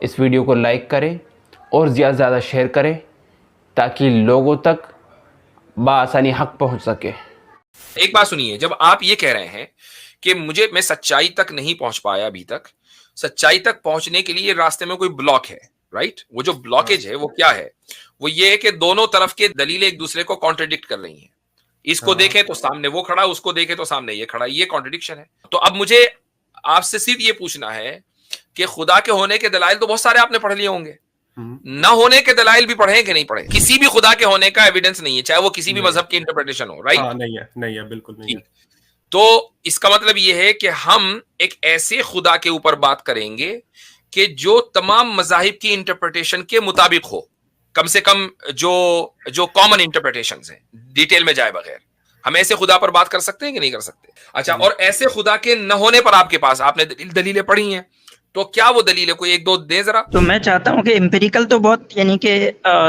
इस वीडियो को लाइक करें और ज़्यादा से ज़्यादा शेयर करें ताकि लोगों तक बआसानी हक पहुंच सके। एक बात सुनिए, जब आप ये कह रहे हैं कि मैं सच्चाई तक नहीं पहुंच पाया अभी तक, सच्चाई तक पहुंचने के लिए रास्ते में कोई ब्लॉक है, राइट? वो जो ब्लॉकेज है वो क्या है? वो ये है कि दोनों तरफ के दलीलें एक दूसरे को कॉन्ट्रडिक्ट कर रही हैं। इसको देखें तो सामने वो खड़ा, उसको देखें तो सामने ये खड़ा, ये कॉन्ट्रडिक्शन है। तो अब मुझे आपसे सिर्फ ये पूछना है कि खुदा के होने के दलाइल तो बहुत सारे आपने पढ़ लिए होंगे, न होने के दलाइल भी पढ़े कि नहीं पढ़े? किसी भी खुदा के होने का एविडेंस नहीं है, चाहे वो किसी भी मजहब की इंटरप्रिटेशन हो, राइट? नहीं है, बिल्कुल नहीं है। तो इसका मतलब यह है कि हम एक ऐसे खुदा के ऊपर बात करेंगे कि जो तमाम मजाहिब की इंटरप्रिटेशन के मुताबिक हो, कम से कम जो कॉमन इंटरप्रिटेशन है, डिटेल में जाए बगैर। हम ऐसे खुदा पर बात कर सकते हैं कि नहीं कर सकते? अच्छा, और ऐसे खुदा के न होने पर आपके पास आपने दलीलें पढ़ी हैं, तो क्या वो दलील है? कोई एक दो दे जरा। तो मैं चाहता हूँ कि एम्पिरिकल तो बहुत यानी कि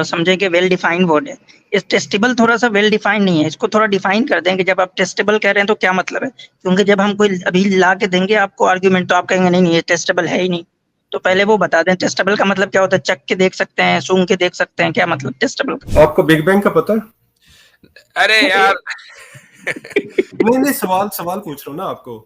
समझे कि वेल डिफाइंड वर्ड है। इस टेस्टेबल थोड़ा सा वेल डिफाइंड नहीं है, इसको थोड़ा डिफाइन कर दें कि जब आप टेस्टेबल कह रहे हैं तो क्या मतलब है। क्योंकि जब हम कोई अभी ला के देंगे आपको आर्ग्यूमेंट तो आप कहेंगे नहीं ये टेस्टेबल है ही नहीं। तो पहले वो बता दें टेस्टेबल का मतलब क्या होता है। चख के देख सकते हैं, सूंघ के देख सकते हैं, क्या मतलब टेस्टेबल का? आपको बिग बैंग का पता है? अरे यार नहीं, सवाल पूछ रहा हूँ ना आपको।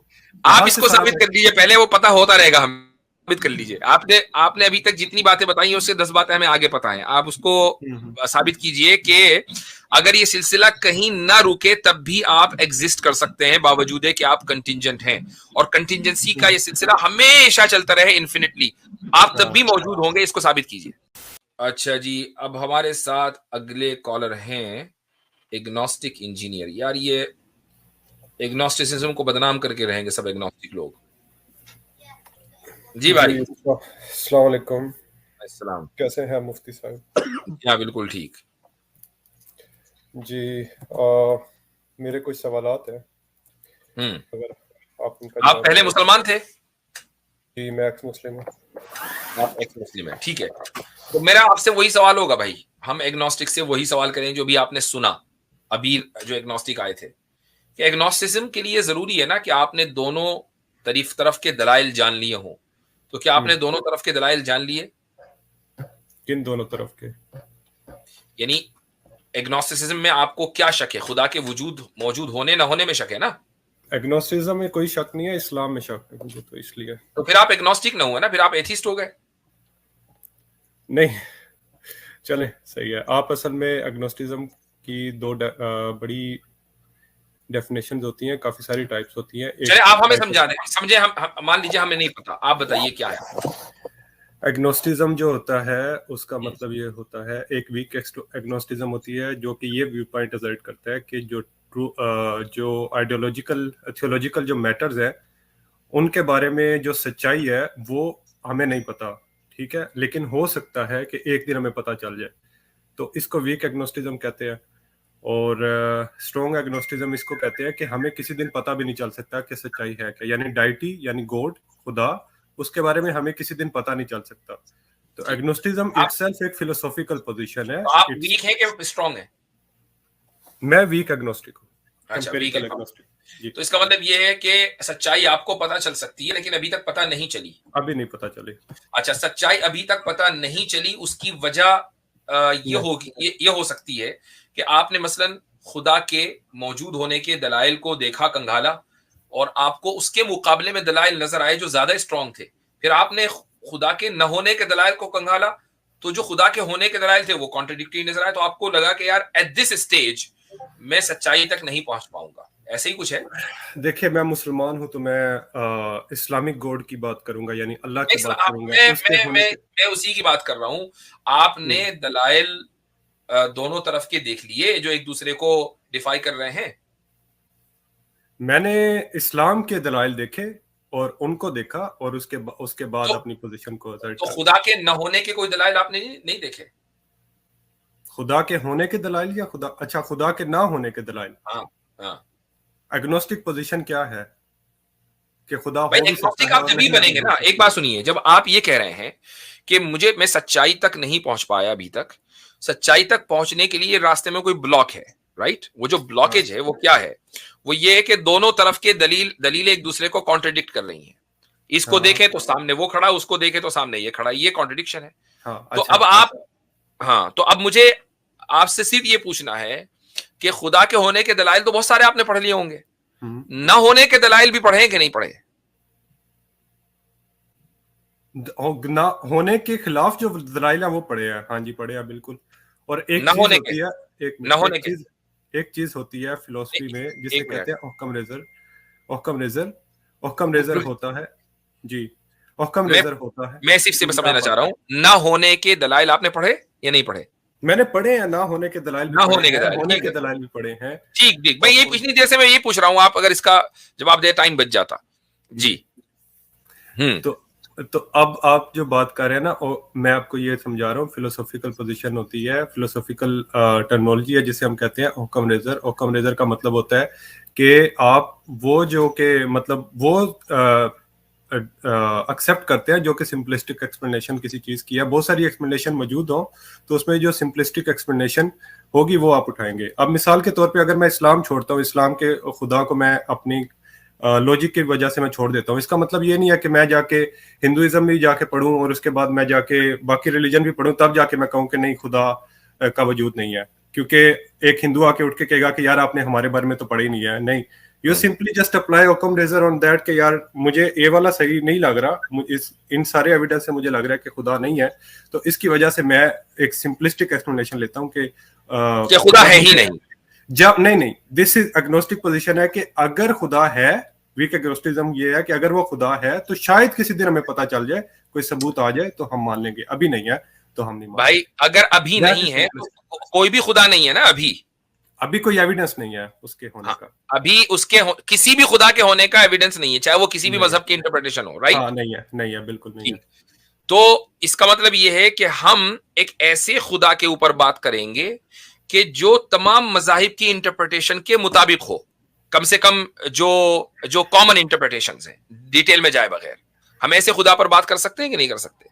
आप इसको साबित कर लीजिए पहले, वो पता होता रहेगा। हम साबित कर लीजिए। आपने अभी तक जितनी बातें बताई हैं उससे 10 बातें हमें आगे पता है। आप उसको साबित कीजिए कि अगर ये सिलसिला कहीं ना रुके तब भी आप एग्जिस्ट कर सकते हैं, बावजूद है कि आप कंटिंजेंट हैं, और कंटिंजेंसी का ये सिलसिला हमेशा चलता रहे इन्फिनिटली, आप तब भी मौजूद होंगे। इसको साबित कीजिए। अच्छा जी, अब हमारे साथ अगले कॉलर हैं एग्नोस्टिक इंजीनियर। यार ये एग्नोस्टिसिज्म को बदनाम करके रहेंगे सब एग्नोस्टिक लोग। जी भाई। अस्सलाम वालेकुम। अस्सलाम। कैसे हैं मुफ्ती साहब? हाँ बिल्कुल ठीक जी। मेरे कुछ सवालात हैं, अगर आप उनका आप पहले मुसलमान थे? जी, मैं एक्स मुस्लिम हूँ। आप एक्स मुस्लिम हैं, ठीक है। तो मेरा आपसे वही सवाल होगा भाई, हम एग्नोस्टिक से वही सवाल करें जो भी आपने सुना अभी, जो एग्नोस्टिक आए थे, कि एग्नोस्टिसिज्म के लिए जरूरी है ना कि आपने दोनों तरफ के दलाइल जान लिए हों। तो क्या आपने दोनों तरफ के दलाइल जान लिए? किन दोनों तरफ के? यानी एग्नोस्टिसिज्म में आपको क्या शक है? खुदा के मौजूद होने ना होने में शक है ना? एग्नोस्टिसिज्म में कोई शक नहीं है, इस्लाम में शक है मुझे, तो इसलिए। तो फिर आप एग्नोस्टिक ना हुए ना, फिर आप एथिस्ट हो गए। नहीं, चले सही है। आप असल में एग्नोस्टिसिज्म की दो बड़ी डेफिनेशंस होती हैं, काफी सारी टाइप्स होती हैं। चलिए आप हमें समझा दें, समझे हम मान लीजिए हमें नहीं पता, आप बताइए क्या है एग्नोस्टिज्म। जो होता है उसका मतलब ये होता है, एक वीक एग्नोस्टिज्म होती है जो कि ये व्यू पॉइंट असर्ट करता है कि जो आइडियोलॉजिकल थियोलॉजिकल जो मैटर्स है उनके बारे में जो सच्चाई है वो हमें नहीं पता, ठीक है, लेकिन हो सकता है कि एक दिन हमें पता चल जाए, तो इसको वीक एग्नोस्टिज्म कहते हैं। और स्ट्रॉन्ग एग्नोस्टिज्म इसको कहते हैं कि हमें किसी दिन पता भी नहीं चल सकता कि सच्चाई है क्या, यानी डाइटी यानी गॉड, खुदा, उसके बारे में हमें किसी दिन पता नहीं चल सकता। तो एग्नोस्टिज्म इटसेल्फ एक फिलोसॉफिकल पोजीशन है। तो आप वीक हैं कि स्ट्रांग हैं? मैं वीक एग्नोस्टिक हूं। अच्छा, वीक एग्नोस्टिक। तो इसका मतलब ये है कि सच्चाई आपको पता चल सकती है लेकिन अभी तक पता नहीं चली। अभी नहीं पता चली। अच्छा, सच्चाई अभी तक पता नहीं चली, उसकी वजह ये हो सकती है कि आपने मसलन खुदा के मौजूद होने के दलाइल को देखा, कंघाला, और आपको उसके मुकाबले में दलाइल नजर आए जो ज्यादा स्ट्रांग थे। फिर आपने खुदा के न होने के दलाइल को कंघाला, तो जो खुदा के होने के दलाइल थे वो कॉन्ट्रडिक्टरी नजर आए, तो आपको लगा कि यार एट दिस स्टेज मैं सच्चाई तक नहीं पहुंच पाऊंगा। ऐसे ही कुछ है। देखिए, मैं मुसलमान हूं तो मैं इस्लामिक गॉड की बात करूंगा, यानी अल्लाह की बात करूंगा। मैं उसी की बात कर रहा हूं। आपने दलाइल दोनों तरफ के देख लिए जो एक दूसरे को डिफाई कर रहे हैं। मैंने इस्लाम के दलाइल देखे और उनको देखा और उसके बाद अपनी पोजीशन को तो खुदा के न होने के कोई दलाइल आपने नहीं देखे? खुदा के होने के दलाइल या खुदा के ना होने के दलाइल? हाँ। एग्नोस्टिक पोजीशन क्या है कि खुदा भाई, एग्नोस्टिक आप जब ही बनेंगे ना, एक बात सुनिए, जब आप ये कह रहे हैं कि मैं सच्चाई तक नहीं पहुंच पाया अभी तक, सच्चाई तक पहुंचने के लिए रास्ते में कोई ब्लॉक है, राइट? वो जो ब्लॉकेज है वो क्या है? वो ये है कि दोनों तरफ के दलीलें एक दूसरे को कॉन्ट्रडिक्ट कर रही हैं। इसको हाँ। देखे तो सामने वो खड़ा, उसको देखे तो सामने ये खड़ा, ये कॉन्ट्रडिक्शन है। हाँ, तो अच्छा, अब आप, हाँ, तो अब मुझे आपसे सिर्फ ये पूछना है कि खुदा के होने के दलाइल तो बहुत सारे आपने पढ़ लिए होंगे, न होने के दलाइल भी पढ़े कि नहीं पढ़े? ना होने के खिलाफ जो दलाइल है वो पढ़े हैं, हाँ जी पढ़े हैं बिल्कुल। और एक न चीज होने होती के, है, न होने के, एक चीज होती है फिलोसफी में जिसे एक मिनट, कहते हैं ओक्कम रेजर होता है जी, ओक्कम मैं रेजर होता है। मैं सिर्फ से मैं समझना चाह रहा हूं, न होने के दलाइल आपने पढ़े या नहीं पढ़े? मैंने पढ़े हैं, ना होने के दलाइल भी ना पढ़े होने के हैं, दलाइल, होने ठीक के है, दलाइल भी पढ़े हैं। ठीक ठीक, मैं ये इतनी देर से मैं ये पूछ रहा हूं, आप अगर इसका जवाब दे टाइम बच जाता जी। तो अब आप जो बात कर रहे हैं ना, मैं आपको ये समझा रहा हूँ, फिलोसॉफिकल पोजीशन होती है, फिलोसॉफिकल टर्मिनोलॉजी है जिसे हम कहते हैं ओक्कम रेजर। ओक्कम रेजर का मतलब होता है कि आप वो जो के मतलब वो एक्सेप्ट करते हैं जो कि सिंपलिस्टिक एक्सप्लेनेशन किसी चीज की है। बहुत सारी एक्सप्लेनेशन मौजूद हो तो उसमें जो सिंपलिस्टिक एक्सप्लेनेशन होगी वो आप उठाएंगे। अब मिसाल के तौर पे अगर मैं इस्लाम छोड़ता हूँ, इस्लाम के खुदा को मैं अपनी लॉजिक की वजह से मैं छोड़ देता हूँ, इसका मतलब ये नहीं है कि मैं जाके हिंदुइज्म भी जाके पढ़ूं और उसके बाद मैं जाके बाकी रिलीजन भी पढ़ूं तब जाके मैं कहूँ कि नहीं खुदा का वजूद नहीं है, क्योंकि एक हिंदू आके उठ के कहेगा कि यार आपने हमारे बारे में तो पढ़ा ही नहीं है। नहीं, you simply just apply Occam razor on that कि यार मुझे ये वाला सही नहीं लग रहा, इन सारे एविडेंस से मुझे लग रहा है कि खुदा नहीं है, तो इसकी वजह से मैं एक सिंपलिस्टिक एक्सप्लेनेशन लेता हूँ कि खुदा है ही नहीं। जब नहीं, दिस इज एग्नोस्टिक पोजीशन है कि अगर खुदा है, वीक एग्नोस्टिज्म ये है कि अगर वो खुदा है तो शायद किसी दिन हमें पता चल जाए, कोई सबूत आ जाए तो हम मान लेंगे, अभी नहीं है तो हम नहीं मान भाई अगर अभी नहीं है तो कोई भी खुदा नहीं है ना, अभी कोई एविडेंस नहीं है उसके होने का, अभी उसके किसी भी खुदा के होने का एविडेंस नहीं है, चाहे वो किसी भी मजहब की इंटरप्रिटेशन हो, राइट? हाँ, नहीं है बिल्कुल नहीं है। तो इसका मतलब ये है कि हम एक ऐसे खुदा के ऊपर बात करेंगे कि जो तमाम मजाहिब की इंटरप्रिटेशन के मुताबिक हो, कम से कम जो कॉमन इंटरप्रिटेशंस हैं, डिटेल में जाए बगैर। हम ऐसे खुदा पर बात कर सकते हैं कि नहीं कर सकते?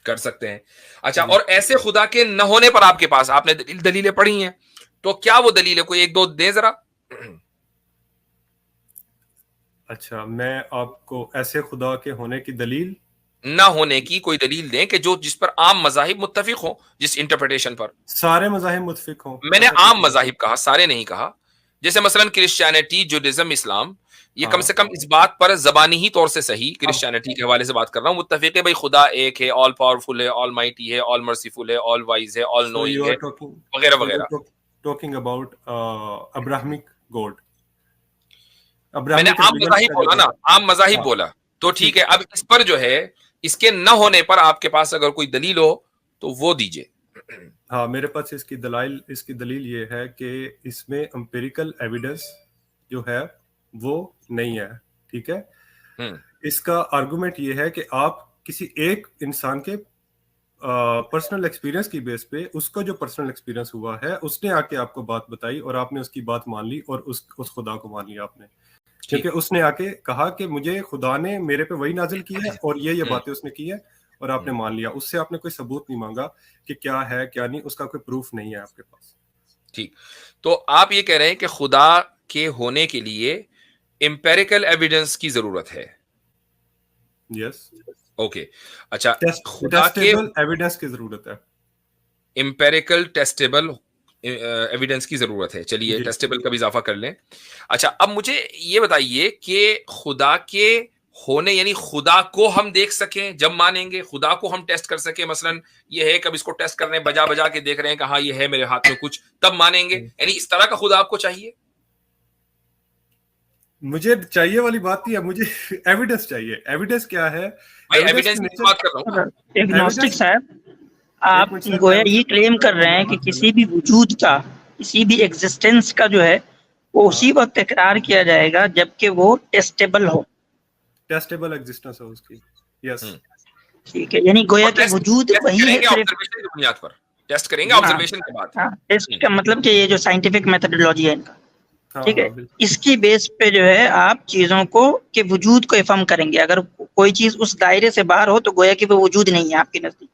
कर सकते हैं। अच्छा, और ऐसे खुदा के न होने पर आपके पास, आपने दलीलें पढ़ी हैं, तो क्या वो दलीलें कोई एक दो दे जरा? अच्छा, मैं आपको ऐसे खुदा के होने की दलील, ना होने की कोई दलील दें कि जो जिस पर आम मजाहिब मुत्तफिक हो, जिस इंटरप्रिटेशन पर। सारे मजाहिब मुत्तफिक हों। मैंने आम मजाहिब कहा, सारे नहीं कहा। जैसे मसलन क्रिश्चियनिटी, जुडाइज्म, इस्लाम, ये कम से कम इस बात पर जबानी ही तौर से सही, क्रिश्चियनिटी के हवाले से बात कर रहा हूं, मुत्तफिक है भाई खुदा एक है, ऑल पावरफुल है, ऑल माइटी है, ऑल मर्सीफुल है, ऑल वाइज है, ऑल नोइंग है, वगैरह वगैरह। Talking about Abrahamic God. मैंने आम मजाहिब बोला ना, आम मजाहिब बोला, तो ठीक है। अब इस पर जो है, इसके न होने पर आपके पास अगर कोई दलील हो तो वो दीजिए। हाँ, मेरे पास इसकी दलील ये है कि इसमें एम्पिरिकल एविडेंस जो है वो नहीं है, ठीक है। इसका आर्गुमेंट ये है कि आप किसी एक इंसान के पर्सनल एक्सपीरियंस की बेस पे, उसका जो पर्सनल एक्सपीरियंस हुआ है, उसने आके आपको बात बताई और आपने उसकी बात मान ली और उस खुदा को मान लिया आपने, क्योंकि उसने आके कहा कि मुझे खुदा ने मेरे पे वही नाजिल की है और ये बातें उसने की है और आपने मान लिया। उससे आपने कोई सबूत नहीं मांगा कि क्या है क्या नहीं, उसका कोई प्रूफ नहीं है आपके पास। ठीक, तो आप ये कह रहे हैं कि खुदा के होने के लिए एम्पिरिकल एविडेंस की जरूरत है? यस, ओके, अच्छा, टेस्टेबल एविडेंस की जरूरत है, एम्पिरिकल टेस्टेबल एविडेंस की जरूरत है। चलिए, टेस्टेबल का भी इजाफा कर लें। अच्छा, अब मुझे ये बताइए कि खुदा के होने, यानी खुदा को हम देख सकें जब मानेंगे, खुदा को हम टेस्ट कर सके, मसलन ये है कब इसको टेस्ट कर रहे हैं, बजा बजा के देख रहे हैं कि हाँ ये है मेरे हाथ में कुछ, तब मानेंगे, यानी इस तरह का खुदा आपको चाहिए? मुझे चाहिए वाली बात नहीं है, मुझे एविडेंस चाहिए। एविडेंस क्या है? एविडेंस की बात कर रहा हूं। एग्नोस्टिक साहब, आप गोया ये क्लेम कर रहे हैं कि किसी भी वजूद का, किसी भी एग्जिस्टेंस का जो है वो उसी वक्त इकरार किया जाएगा जबकि वो टेस्टेबल हो, टेस्टेबल एग्जिस्टेंस हो उसकी। यस, ठीक है, यानी गोया के वजूद वही है, सिर्फ ऑब्जर्वेशन की बुनियाद पर टेस्ट करेंगे, ऑब्जर्वेशन के बाद। हाँ, टेस्ट का मतलब कि ये जो साइंटिफिक मेथोडोलॉजी है इनका, ठीक है, इसकी बेस पे जो है आप चीजों को के वजूद को इफर्म करेंगे। अगर कोई चीज उस दायरे से बाहर हो तो गोया कि वो वजूद नहीं है आपके नजदीक,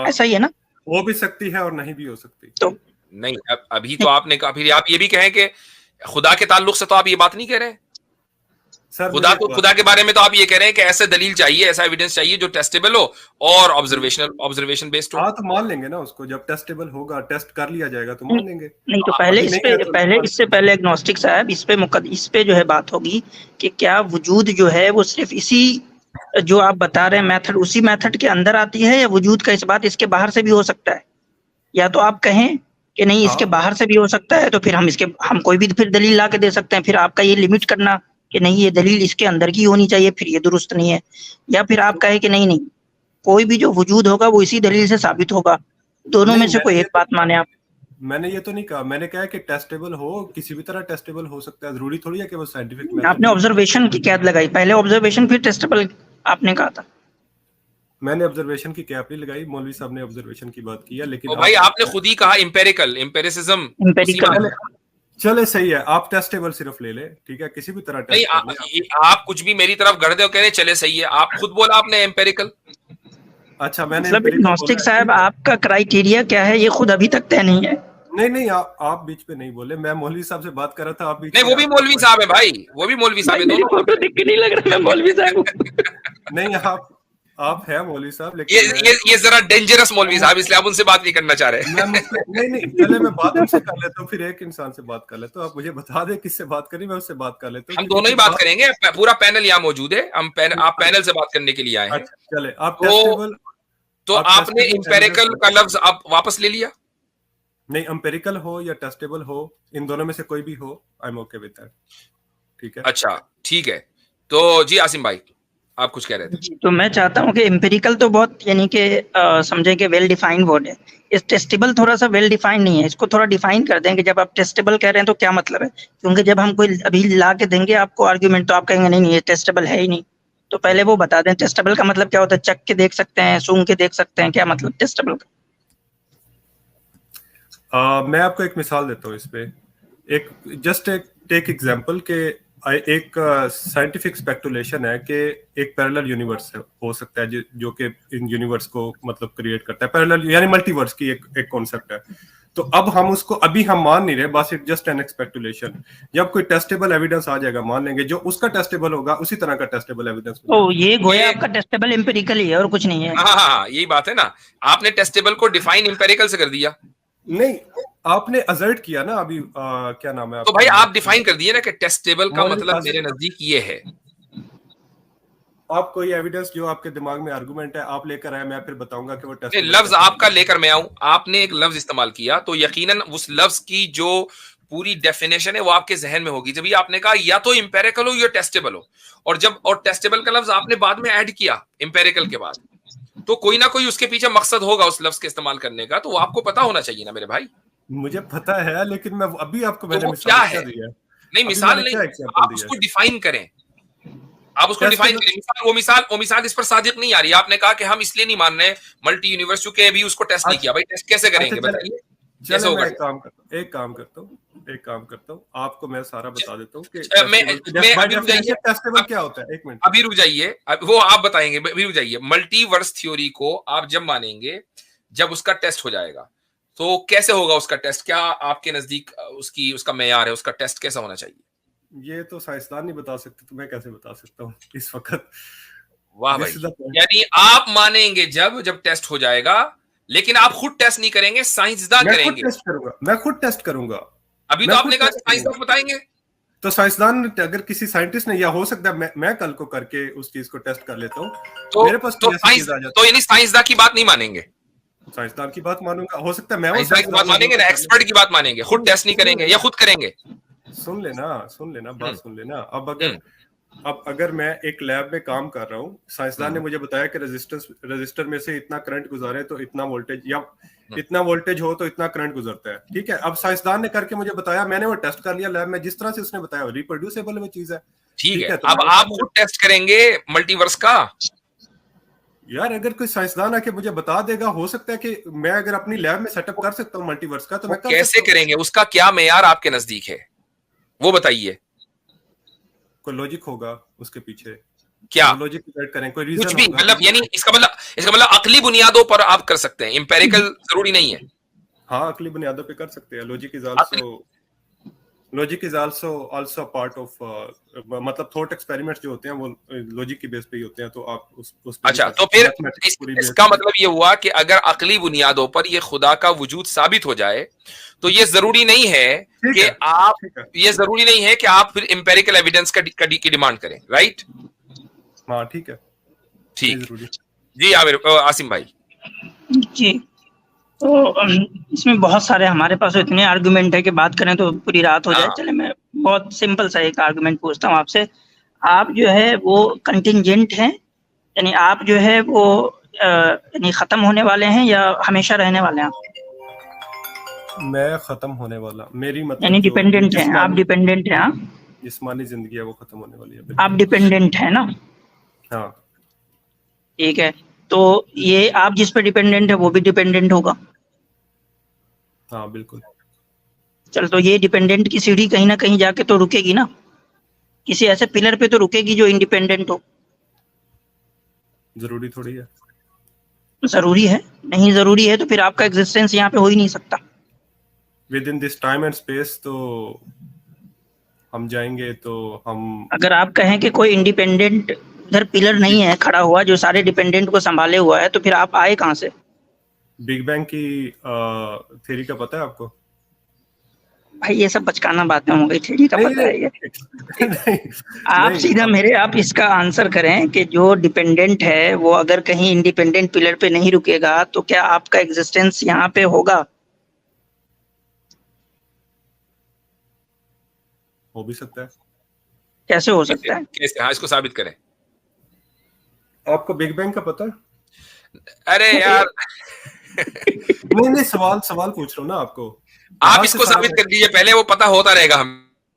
ऐसा ही है ना? हो भी सकती है और नहीं भी हो सकती। तो नहीं, अभी तो आपने कहा, फिर आप ये भी कहें कि खुदा के ताल्लुक से तो आप ये बात नहीं कह रहे हैं। सर खुदा के बारे में तो आप ये कह रहे हैं कि ऐसे दलील चाहिए, ऐसा एविडेंस चाहिए जो टेस्टेबल हो और ऑब्जर्वेशन बेस्ड हो। हाँ तो मान लेंगे ना उसको, जब टेस्टेबल होगा, टेस्ट कर लिया जाएगा तो मान लेंगे। नहीं तो पहले इस पे इससे पहले एग्नोस्टिक साहब इस पे जो है बात होगी कि क्या वजूद जो है वो सिर्फ इसी जो आप बता रहे हैं मेथड, उसी मेथड के अंदर आती है, या वजूद का इस बात इसके बाहर से भी हो सकता है? या तो आप कहें कि नहीं इसके बाहर से भी हो सकता है, तो फिर हम कोई भी फिर दलील ला के दे सकते हैं। फिर आपका ये लिमिट करना कि नहीं ये दलील इसके अंदर की होनी चाहिए, फिर ये दुरुस्त नहीं है। या फिर आप कहें कि नहीं कोई भी जो वजूद होगा वो इसी दलील से साबित होगा। दोनों में से कोई एक बात माने आप। मैंने ये तो नहीं कहा, मैंने कहा कि टेस्टेबल हो, किसी भी तरह टेस्टेबल हो सकता है, जरूरी थोड़ी है कि वो साइंटिफिक। आपने ऑब्जर्वेशन की कैद लगाई, पहले ऑब्जर्वेशन फिर टेस्टेबल आपने कहा था। मैंने ऑब्जर्वेशन की कैप नहीं लगाई, मौलवी साहब ने ऑब्जर्वेशन की बात की है। लेकिन भाई आपने खुद ही कहा एम्पेरिसिज्म। चले सही है, आप टेस्टेबल सिर्फ ले ले, ठीक है, किसी भी तरह टेस्ट नहीं, आप कुछ भी मेरी तरफ गढ़ दे और कह रहे चले सही है। आप खुद बोला आपने एम्पेरिकल। अच्छा मैंने मतलब एग्नोस्टिक साहब आपका क्राइटेरिया क्या है ये खुद अभी तक तय नहीं है। नहीं आप बीच पे नहीं बोले, मैं मौलवी साहब से बात कर रहा था, आप बीच नहीं वो भी मौलवी साहब है भाई, वो भी मौलवी साहब है। मेरी फोटो देख के नहीं लग रहा मैं मौलवी साहब नहीं आप है मौलवी साहब, लेकिन ये जरा डेंजरस मौलवी साहब, इसलिए आप उनसे बात नहीं करना चाह रहे। नहीं चले मैं बात उनसे कर लेता हूँ, फिर एक इंसान से बात कर लेता हूँ। आप मुझे बता दे किससे बात करी, मैं उससे बात कर लेता हूँ। हम दोनों ही बात करेंगे, पूरा पैनल यहाँ मौजूद है। आप पैनल से बात करने के लिए आए हैं। चले आप टेस्टेबल, तो आपने एम्पेरिकल का लफ्ज आप वापस ले लिया। नहीं एम्पेरिकल हो या टेस्टेबल हो, इन दोनों में से कोई भी हो, I am okay with that, ठीक है। अच्छा ठीक है, तो जी आसिम भाई आप कुछ कह रहे थे। तो मैं चाहता हूँ कि एम्पेरिकल तो बहुत यानी कि समझे कि वेल डिफाइंड वर्ड है। इस टेस्टेबल थोड़ा सा वेल डिफाइंड नहीं है, इसको थोड़ा डिफाइन कर दें कि जब आप टेस्टेबल कह रहे हैं तो क्या मतलब है। क्योंकि जब हम कोई अभी ला के देंगे आपको आर्ग्यूमेंट, तो आप कहेंगे नहीं ये टेस्टेबल है ही नहीं। तो पहले वो बता दें टेस्टेबल का मतलब क्या होता है। चख के देख सकते हैं, सूंघ के देख सकते हैं, क्या मतलब टेस्टेबल का। मैं आपको एक मिसाल देता हूँ इस पे। टेक एग्जांपल के एक साइंटिफिक स्पेकुलेशन है कि एक पैरेलल यूनिवर्स हो सकता है जो कि इन यूनिवर्स को मतलब क्रिएट करता है। पैरेलल यानी मल्टीवर्स की एक कॉन्सेप्ट है। तो अब हम उसको अभी हम मान नहीं रहे, बस इट जस्ट एन स्पेकुलेशन। जब कोई टेस्टेबल एविडेंस आ जाएगा मान लेंगे, जो उसका टेस्टेबल होगा उसी तरह का टेस्टेबल एविडेंस। तो ये गोया आपका टेस्टेबल एम्पिरिकल ही है और कुछ नहीं है। हाँ यही बात है ना, आपने टेस्टेबल को डिफाइन एम्पेरिकल से कर दिया। नहीं आपने अजर्ट किया ना अभी, क्या नाम है तो भाई आप डिफाइन कर दिए ना कि टेस्टेबल का मतलब मेरे नजदीक ये है। आप कोई एविडेंस जो आपके दिमाग में आर्गुमेंट है आप लेकर आए, मैं फिर बताऊंगा कि वो टेस्टेबल। लफ्ज आपका लेकर मैं आऊं, आपने एक लफ्ज इस्तेमाल किया तो यकीनन उस लफ्ज की जो पूरी डेफिनेशन है वो आपके जहन में होगी। जब ये आपने कहा या तो एम्पेरिकल हो या टेस्टेबल हो, और टेस्टेबल का लफ्ज आपने बाद में ऐड किया एम्पेरिकल के बाद, तो कोई ना कोई उसके पीछे मकसद होगा उस लफ्ज के इस्तेमाल करने का, तो वो आपको पता होना चाहिए ना मेरे भाई। मुझे पता है, लेकिन मैं अभी आपको तो वो क्या है? नहीं मिसाल नहीं, आप उसको डिफाइन करें, आप उसको डिफाइन करें। वो मिसाल इस पर सादिक नहीं आ रही। आपने कहा कि हम इसलिए नहीं मान रहे मल्टी यूनिवर्स के अभी उसको टेस्ट नहीं किया। भाई टेस्ट कैसे करेंगे बताइए, कैसे होगा? एक काम करता हूँ आपको मैं सारा बता देता हूँ कि टेस्टेबल क्या होता है। एक मिनट अभी रुक जाइए, वो आप बताएंगे। अभी रुक जाइए, मल्टीवर्स थ्योरी को आप जब मानेंगे जब उसका टेस्ट हो जाएगा, तो कैसे होगा उसका टेस्ट? क्या आपके नजदीक उसका मेयार है, उसका टेस्ट कैसा होना चाहिए? ये तो साइंसदान नहीं बता सकते, तो मैं कैसे बता सकता हूँ इस वक्त। वाह भाई, यानी आप मानेंगे जब टेस्ट हो जाएगा, लेकिन आप खुद टेस्ट नहीं करेंगे, साइंसदान करेंगे। मैं खुद टेस्ट करूंगा। अभी तो आपने कहा साइंसदान बताएंगे, तो साइंसदान अगर किसी साइंटिस्ट ने, या हो सकता है मैं कल को करके उस चीज को टेस्ट कर लेता हूँ, तो मेरे पास तो यानी साइंसदान की बात नहीं मानेंगे? साइंसदान की बात मानूंगा, हो सकता है मैं की बात मानेंगे ना, एक्सपर्ट की बात मानेंगे, खुद टेस्ट नहीं करेंगे या खुद करेंगे? सुन लेना बात सुन लेना। अब अगर मैं एक लैब में काम कर रहा हूँ, साइंसदान ने मुझे बताया कि रजिस्टर में से इतना करंट गुजारे तो इतना वोल्टेज, या इतना वोल्टेज हो तो इतना करंट गुजरता है, ठीक है। अब साइंसदान ने करके मुझे बताया, मैंने वो टेस्ट कर लिया लैब में, जिस तरह से उसने बताया रिप्रोड्यूसेबल वो चीज है, ठीक है। अब आप खुद टेस्ट करेंगे मल्टीवर्स का? यार अगर कोई साइंसदान आके मुझे बता देगा, हो सकता है कि मैं अगर अपनी लैब में सेटअप कर सकता हूँ मल्टीवर्स का, तो मैं कैसे करेंगे? उसका क्या मेयार आपके नजदीक है वो बताइए। कोई लॉजिक होगा उसके पीछे, क्या लॉजिक करें, कोई रीजन कुछ भी, मतलब यानी इसका मतलब अकली बुनियादों पर आप कर सकते हैं, एम्पेरिकल जरूरी नहीं है। हाँ अकली बुनियादों पे कर सकते हैं, logic is also logic is also part of, मतलब थॉट एक्सपेरिमेंट्स जो होते हैं वो लॉजिक की बेस पे ही होते हैं, तो आप उस पे अच्छा, भी कर तो सकते हैं, फिर mathematics पूरी base इसका पे। मतलब ये हुआ कि अगर अकली बुनियादों पर ये खुदा का वजूद साबित हो जाए तो ये जरूरी नहीं है ठीक कि है, आप, ठीक है, ये जरूरी नहीं है कि आप फिर एम्पेरिकल एविडेंस की डिमांड करें, राइट? हाँ ठीक है, नहीं ठीक। जरूरी। जी आसिम भाई। जी। तो इसमें बहुत सारे हमारे पास तो इतने आर्गुमेंट है कि बात करें तो पूरी रात हो जाए। हाँ। चले मैं बहुत सिंपल सा एक आर्गुमेंट पूछता हूँ आपसे। आप जो है वो कंटिंजेंट हैं, यानी आप जो है वो यानी खत्म होने वाले हैं या हमेशा रहने वाले हैं? मैं खत्म होने वाला, मेरी मतलब यानी जो डिपेंडेंट हैं आप, डिपेंडेंट हैं। हाँ, जिस्मानी जिंदगी है वो खत्म होने वाली है, आप बिल्कुल। डिपेंडेंट हैं ना? हाँ ठीक है, तो ये आप जिस पे डिपेंडेंट है वो भी डिपेंडेंट होगा। हाँ बिल्कुल। चल, तो ये डिपेंडेंट की सीढ़ी कहीं ना कहीं जाके तो रुकेगी ना, किसी ऐसे पिलर पे तो रुकेगी जो इंडिपेंडेंट हो। जरूरी थोड़ी है। जरूरी है? नहीं जरूरी है तो फिर आपका एग्जिस्टेंस यहाँ पे हो ही नहीं सकता। With in this time and space तो हम जाएंगे तो हम, अगर आप कहें कि कोई इंडिपेंडेंट उधर पिलर नहीं है खड़ा हुआ जो सारे डिपेंडेंट को संभाले हुआ है, तो फिर आप आए कहाँ से? बिग बैंग की थ्योरी का पता है आपको? भाई ये सब बचकाना बातें हो गई, थ्योरी का पता है ये? नहीं, आप नहीं, सीधा आप इसका आंसर करें कि जो डिपेंडेंट है वो अगर कहीं इंडिपेंडेंट पिलर पे नहीं रुकेगा तो क्या आपका एग्जिस्टेंस यहाँ पे होगा? हो भी सकता है। कैसे हो सकता है? कैसे? हाँ, इसको साबित करें। आपको बिग बैंग का पता है? अरे यार नहीं, सवाल पूछ रहा हूँ ना आपको। आप इसको साबित कर लीजिए पहले, वो पता होता रहेगा, हम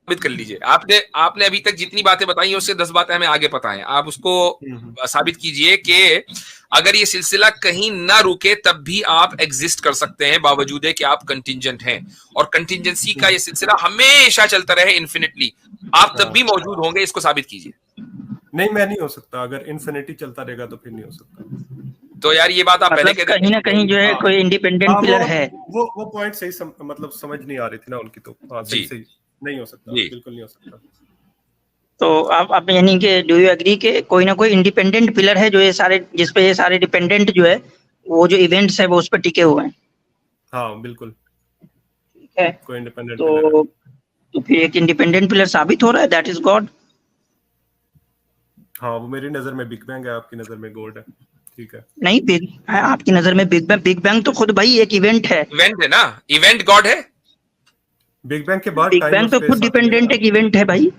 साबित कर लीजिए। आपने अभी तक जितनी बातें बताई हैं उससे 10 बातें हमें आगे पता हैं। आप उसको साबित कीजिए कि अगर ये सिलसिला कहीं ना रुके तब भी आप एग्जिस्ट कर सकते हैं, बावजूद है कि आप कंटिंजेंट हैं, और कंटिंजेंसी का ये सिलसिला हमेशा चलता रहे इनफिनिटली, आप तब भी मौजूद होंगे। इसको साबित कीजिए। नहीं, मैं नहीं हो सकता। अगर इन्फिनिटी चलता रहेगा तो फिर नहीं हो सकता। तो यार ये बात आप पहले मतलब कह कहीं ना कहीं जो है कोई इंडिपेंडेंट पिलर है। वो पॉइंट सही मतलब समझ नहीं आ रही थी ना उनकी, तो सही नहीं हो सकता, बिल्कुल नहीं हो सकता। तो आप यानी कि डू यू एग्री के कोई ना कोई इंडिपेंडेंट पिलर है जो ये सारे, जिस पे ये सारे डिपेंडेंट जो है वो जो इवेंट्स है वो उस पर टिके हुए हैं? हाँ बिल्कुल, ठीक है। कोई इंडिपेंडेंट पिलर है। तो फिर एक इंडिपेंडेंट पिलर साबित हो रहा है, दैट इज गॉड। हाँ, वो मेरी नजर में बिग बैंग है, आपकी नजर में गॉड है। ठीक है। नहीं, आपकी नजर में बिग बैंग तो खुद भाई एक इवेंट है। इवेंट है ना, इवेंट गॉड है। बिग बैंग के बाद बिग बैंग तो खुद डिपेंडेंट एक इवेंट है भाई।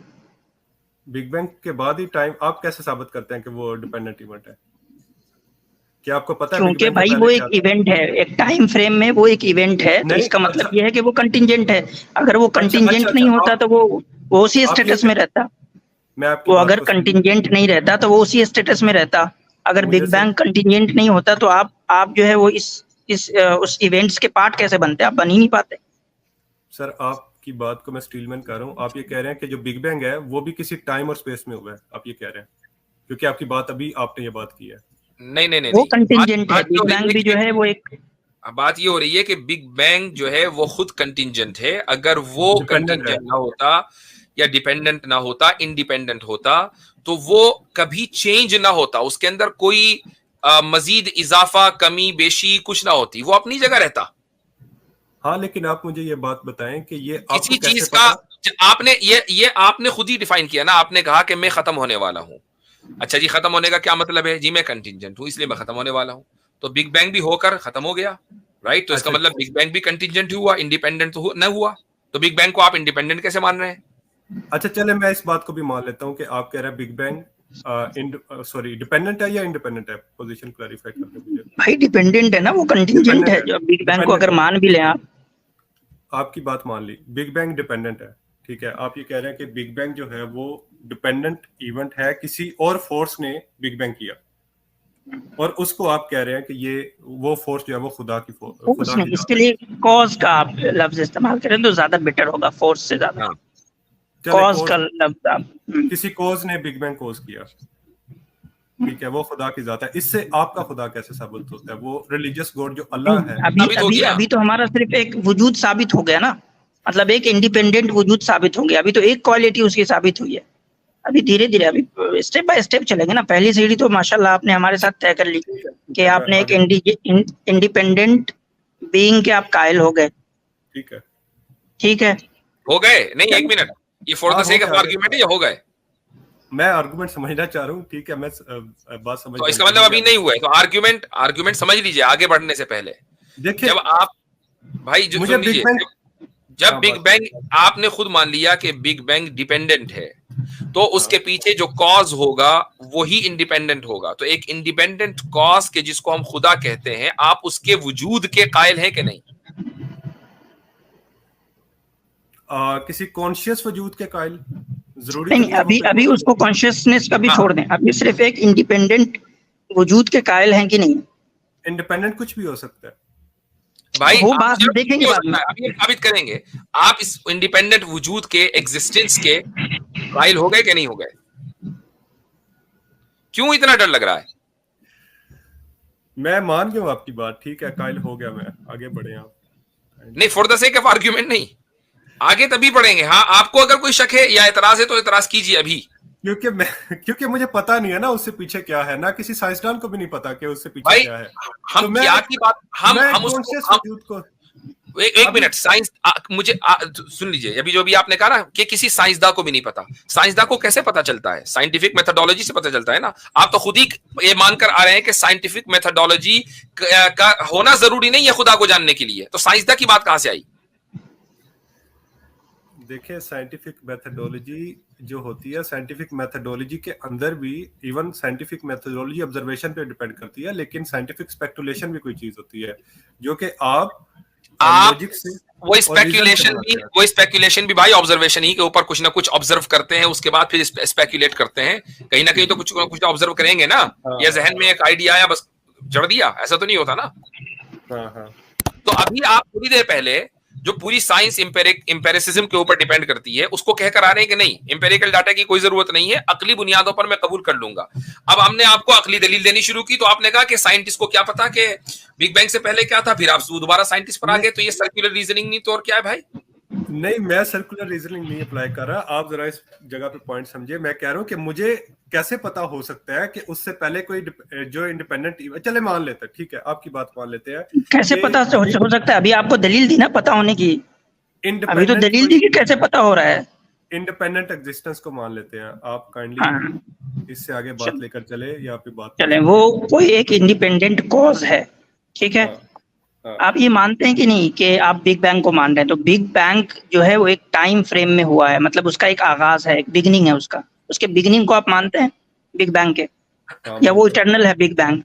बिग बैंग के बाद ही टाइम, आप कैसे साबित करते हैं कि वो डिपेंडेंट इवेंट है? क्या आपको पता है? क्योंकि भाई वो एक इवेंट है, एक टाइम फ्रेम में वो एक इवेंट है, तो इसका मतलब ये है कि वो कंटिंजेंट है। अगर वो कंटिंजेंट नहीं होता तो वो उसी स्टेटस में रहता। वो अगर कंटिंजेंट नहीं रहता तो वो उसी स्टेटस में रहता। अगर बिग बैंग कंटिंजेंट नहीं होता तो आप जो है वो उस इवेंट्स के पार्ट कैसे बनते? आप बन ही नहीं पाते। सर, आपकी बात को मैं स्टीलमैन कर रहा हूँ। आप ये कह रहे हैं कि जो बिग बैंग है वो भी किसी टाइम और स्पेस में हुआ है, आप ये कह रहे हैं, क्योंकि आपकी बात अभी आपने ये बात की है। नहीं, वो कंटिंजेंट है। बिग बैंग भी जो है वो एक, बात ये हो रही है कि बिग बैंग जो है वो खुद कंटिंजेंट है। अगर वो कंटिंजेंट ना होता या डिपेंडेंट ना होता, इंडिपेंडेंट होता, तो वो कभी चेंज ना होता, उसके अंदर कोई मजीद इजाफा, कमी बेशी कुछ ना होती, वो अपनी जगह रहता। हाँ, लेकिन आप मुझे ये बात बताएं कि ये किसी चीज का आपने ये आपने खुद ही डिफाइन किया ना, आपने कहा कि मैं खत्म होने वाला हूं। अच्छा जी, खत्म होने का क्या मतलब है जी? मैं कंटिंजेंट हूं इसलिए मैं खत्म होने वाला हूं। तो बिग बैंग भी होकर खत्म हो गया, राइट? तो इसका मतलब बिग बैंग भी कंटिंजेंट हुआ, इंडिपेंडेंट तो न हुआ। तो बिग बैंग को आप इंडिपेंडेंट कैसे मान रहे हैं? अच्छा, चले मैं इस बात को भी मान लेता हूं कि आप कह रहे हैं बिग बैंग डिपेंडेंट है या इंडिपेंडेंट है। पोजीशन क्लैरिफाई कर दो मुझे। भाई डिपेंडेंट है ना, वो कंटिंजेंट है। जो बिग बैंग को अगर मान भी लें आप, आपकी बात मान ली, बिग बैंग डिपेंडेंट है, ठीक है। आप ये कह रहे हैं कि बिग बैंग जो है वो डिपेंडेंट इवेंट है, किसी और फोर्स ने बिग बैंग किया, और उसको आप कह रहे हैं कि ये वो फोर्स जो है वो खुदा की फोर्स नहीं, इसके लिए कॉज का आप लफ्ज इस्तेमाल करें तो ज्यादा बेटर होगा, फोर्स से ज्यादा। कॉज का लफ्ज आप, किसी कॉज ने बिग बैंग कॉज किया, ठीक है, वो खुदा की जात है। इससे आपका खुदा कैसे साबित होता है? वो रिलीजियस गॉड जो अल्लाह है। अभी तो हमारा सिर्फ एक वजूद साबित हो गया ना। मतलब एक इंडिपेंडेंट वजूद साबित होंगे। अभी तो एक क्वालिटी उसकी साबित हुई है, अभी धीरे धीरे, अभी स्टेप बाय स्टेप चलेंगे ना। पहली सीढ़ी तो माशाल्लाह आपने हमारे साथ तय कर ली कि आपने एक इंडिपेंडेंट बीइंग के आप कायल हो गए। ठीक है, ठीक है, हो गए नहीं, एक मिनट, ये for the sake of argument है या हो गए? मैं आर्गुमेंट समझना चाह रहा हूँ, ठीक है, मैं बात समझ। तो इसका मतलब अभी नहीं हुआ है, तो आर्गुमेंट समझ लीजिए आगे बढ़ने से पहले। देखिए, जब आप भाई जो मुझे सुन बिग लीजिए, बैंग, जब बिग बैंग आपने खुद मान लिया कि बिग बैंग डिपेंडेंट है, तो उसके पीछे जो कॉज होगा वही इंडिपेंडेंट होगा। तो एक इंडिपेंडेंट कॉज के जिसको हम खुदा कहते हैं, आप उसके वजूद के कायल हैं कि नहीं? किसी कॉन्शियस वजूद के कायल जरूरी नहीं तो नहीं है अभी उसको कॉन्शियसनेस का भी हाँ। छोड़ दें, अभी सिर्फ एक इंडिपेंडेंट वजूद के कायल हैं कि नहीं। इंडिपेंडेंट कुछ भी हो सकता है भाई वो आप बात सिर्फ देखेंगे बाद में। अभी हम साबित करेंगे। आप इस इंडिपेंडेंट वजूद के एग्जिस्टेंस के कायल हो गए कि नहीं हो गए? क्यों इतना डर लग रहा है? मैं मान गया हूं आपकी बात, ठीक है, कायल हो गया, मैं आगे बढ़े आप। नहीं, for the sake of argument नहीं, आगे तभी बढ़ेंगे। हाँ, आपको अगर कोई शक है या एतराज है तो एतराज कीजिए अभी। क्योंकि मुझे पता नहीं है ना उससे पीछे क्या है, ना किसी साइंसदान को भी नहीं पता कि उससे पीछे भाई क्या है। हम तो क्या की बात, हम कॉन्शियस उसको वजूद को, एक मिनट, साइंस मुझे सुन लीजिए, अभी जो भी आपने कहा ना कि किसी साइंसदान को भी नहीं पता, साइंसदान को कैसे पता चलता है? साइंटिफिक मेथोडोलॉजी से पता चलता है ना। आप तो खुद ही ये मानकर आ रहे हैं कि साइंटिफिक मेथोडोलॉजी का होना जरूरी नहीं है खुदा को जानने के लिए, तो साइंसदान की बात कहां से आई? देखिए, साइंटिफिक मेथोडोलॉजी जो होती है, साइंटिफिक मेथोडोलॉजी के अंदर भी इवन साइंटिफिक मेथोडोलॉजी ऑब्जर्वेशन पे डिपेंड करती है, लेकिन साइंटिफिक स्पेकुलेशन भी कोई चीज होती है जो कि आप लॉजिक से, वो स्पेकुलेशन भी भाई ऑब्जर्वेशन ही के ऊपर कुछ ना कुछ ऑब्जर्व करते हैं, उसके बाद फिर स्पेकुलेट करते हैं। कहीं ना कहीं तो कुछ ना कुछ ऑब्जर्व करेंगे ना, या जहन में एक आइडिया आया बस जड़ दिया, ऐसा तो नहीं होता ना। हाँ। तो अभी आप थोड़ी देर पहले जो पूरी साइंस इंपेरिसिज्म के ऊपर डिपेंड करती है उसको कहकर आ रहे हैं कि नहीं, इंपेरिकल डाटा की कोई जरूरत नहीं है, अकली बुनियादों पर मैं कबूल कर लूंगा। अब हमने आपको अकली दलील देनी शुरू की, तो आपने कहा कि साइंटिस्ट को क्या पता कि बिग बैंग से पहले क्या था, फिर आप दोबारा साइंटिस्ट पर आ गए। तो ये सर्कुलर रीजनिंग नहीं तो और क्या है भाई? नहीं, मैं सर्कुलर रीजनिंग नहीं अप्लाई कर रहा, आप जरा इस जगह पे पॉइंट समझिए। मैं कह रहा हूँ कि मुझे कैसे पता हो सकता है कि उससे पहले कोई जो इंडिपेंडेंट, चले मान लेते हैं, ठीक है, आपकी बात मान लेते हैं, कैसे पता हो सकता है? अभी आपको दलील दी ना पता होने की, अभी तो दलील दी कि कैसे पता हो रहा है। इंडिपेंडेंट एग्जिस्टेंस को मान लेते हैं, आप काइंडली इससे आगे बात लेकर चले या फिर बात चले। वो कोई एक इंडिपेंडेंट कॉज है, ठीक है। आप ये मानते हैं कि नहीं कि आप बिग बैंग को मान रहे हैं? तो बिग बैंग जो है वो एक टाइम फ्रेम में हुआ है, मतलब उसका एक आगाज है, एक बिगिनिंग है उसका। उसके बिगिनिंग को आप मानते हैं बिग बैंग के, या वो इटर्नल है बिग बैंग?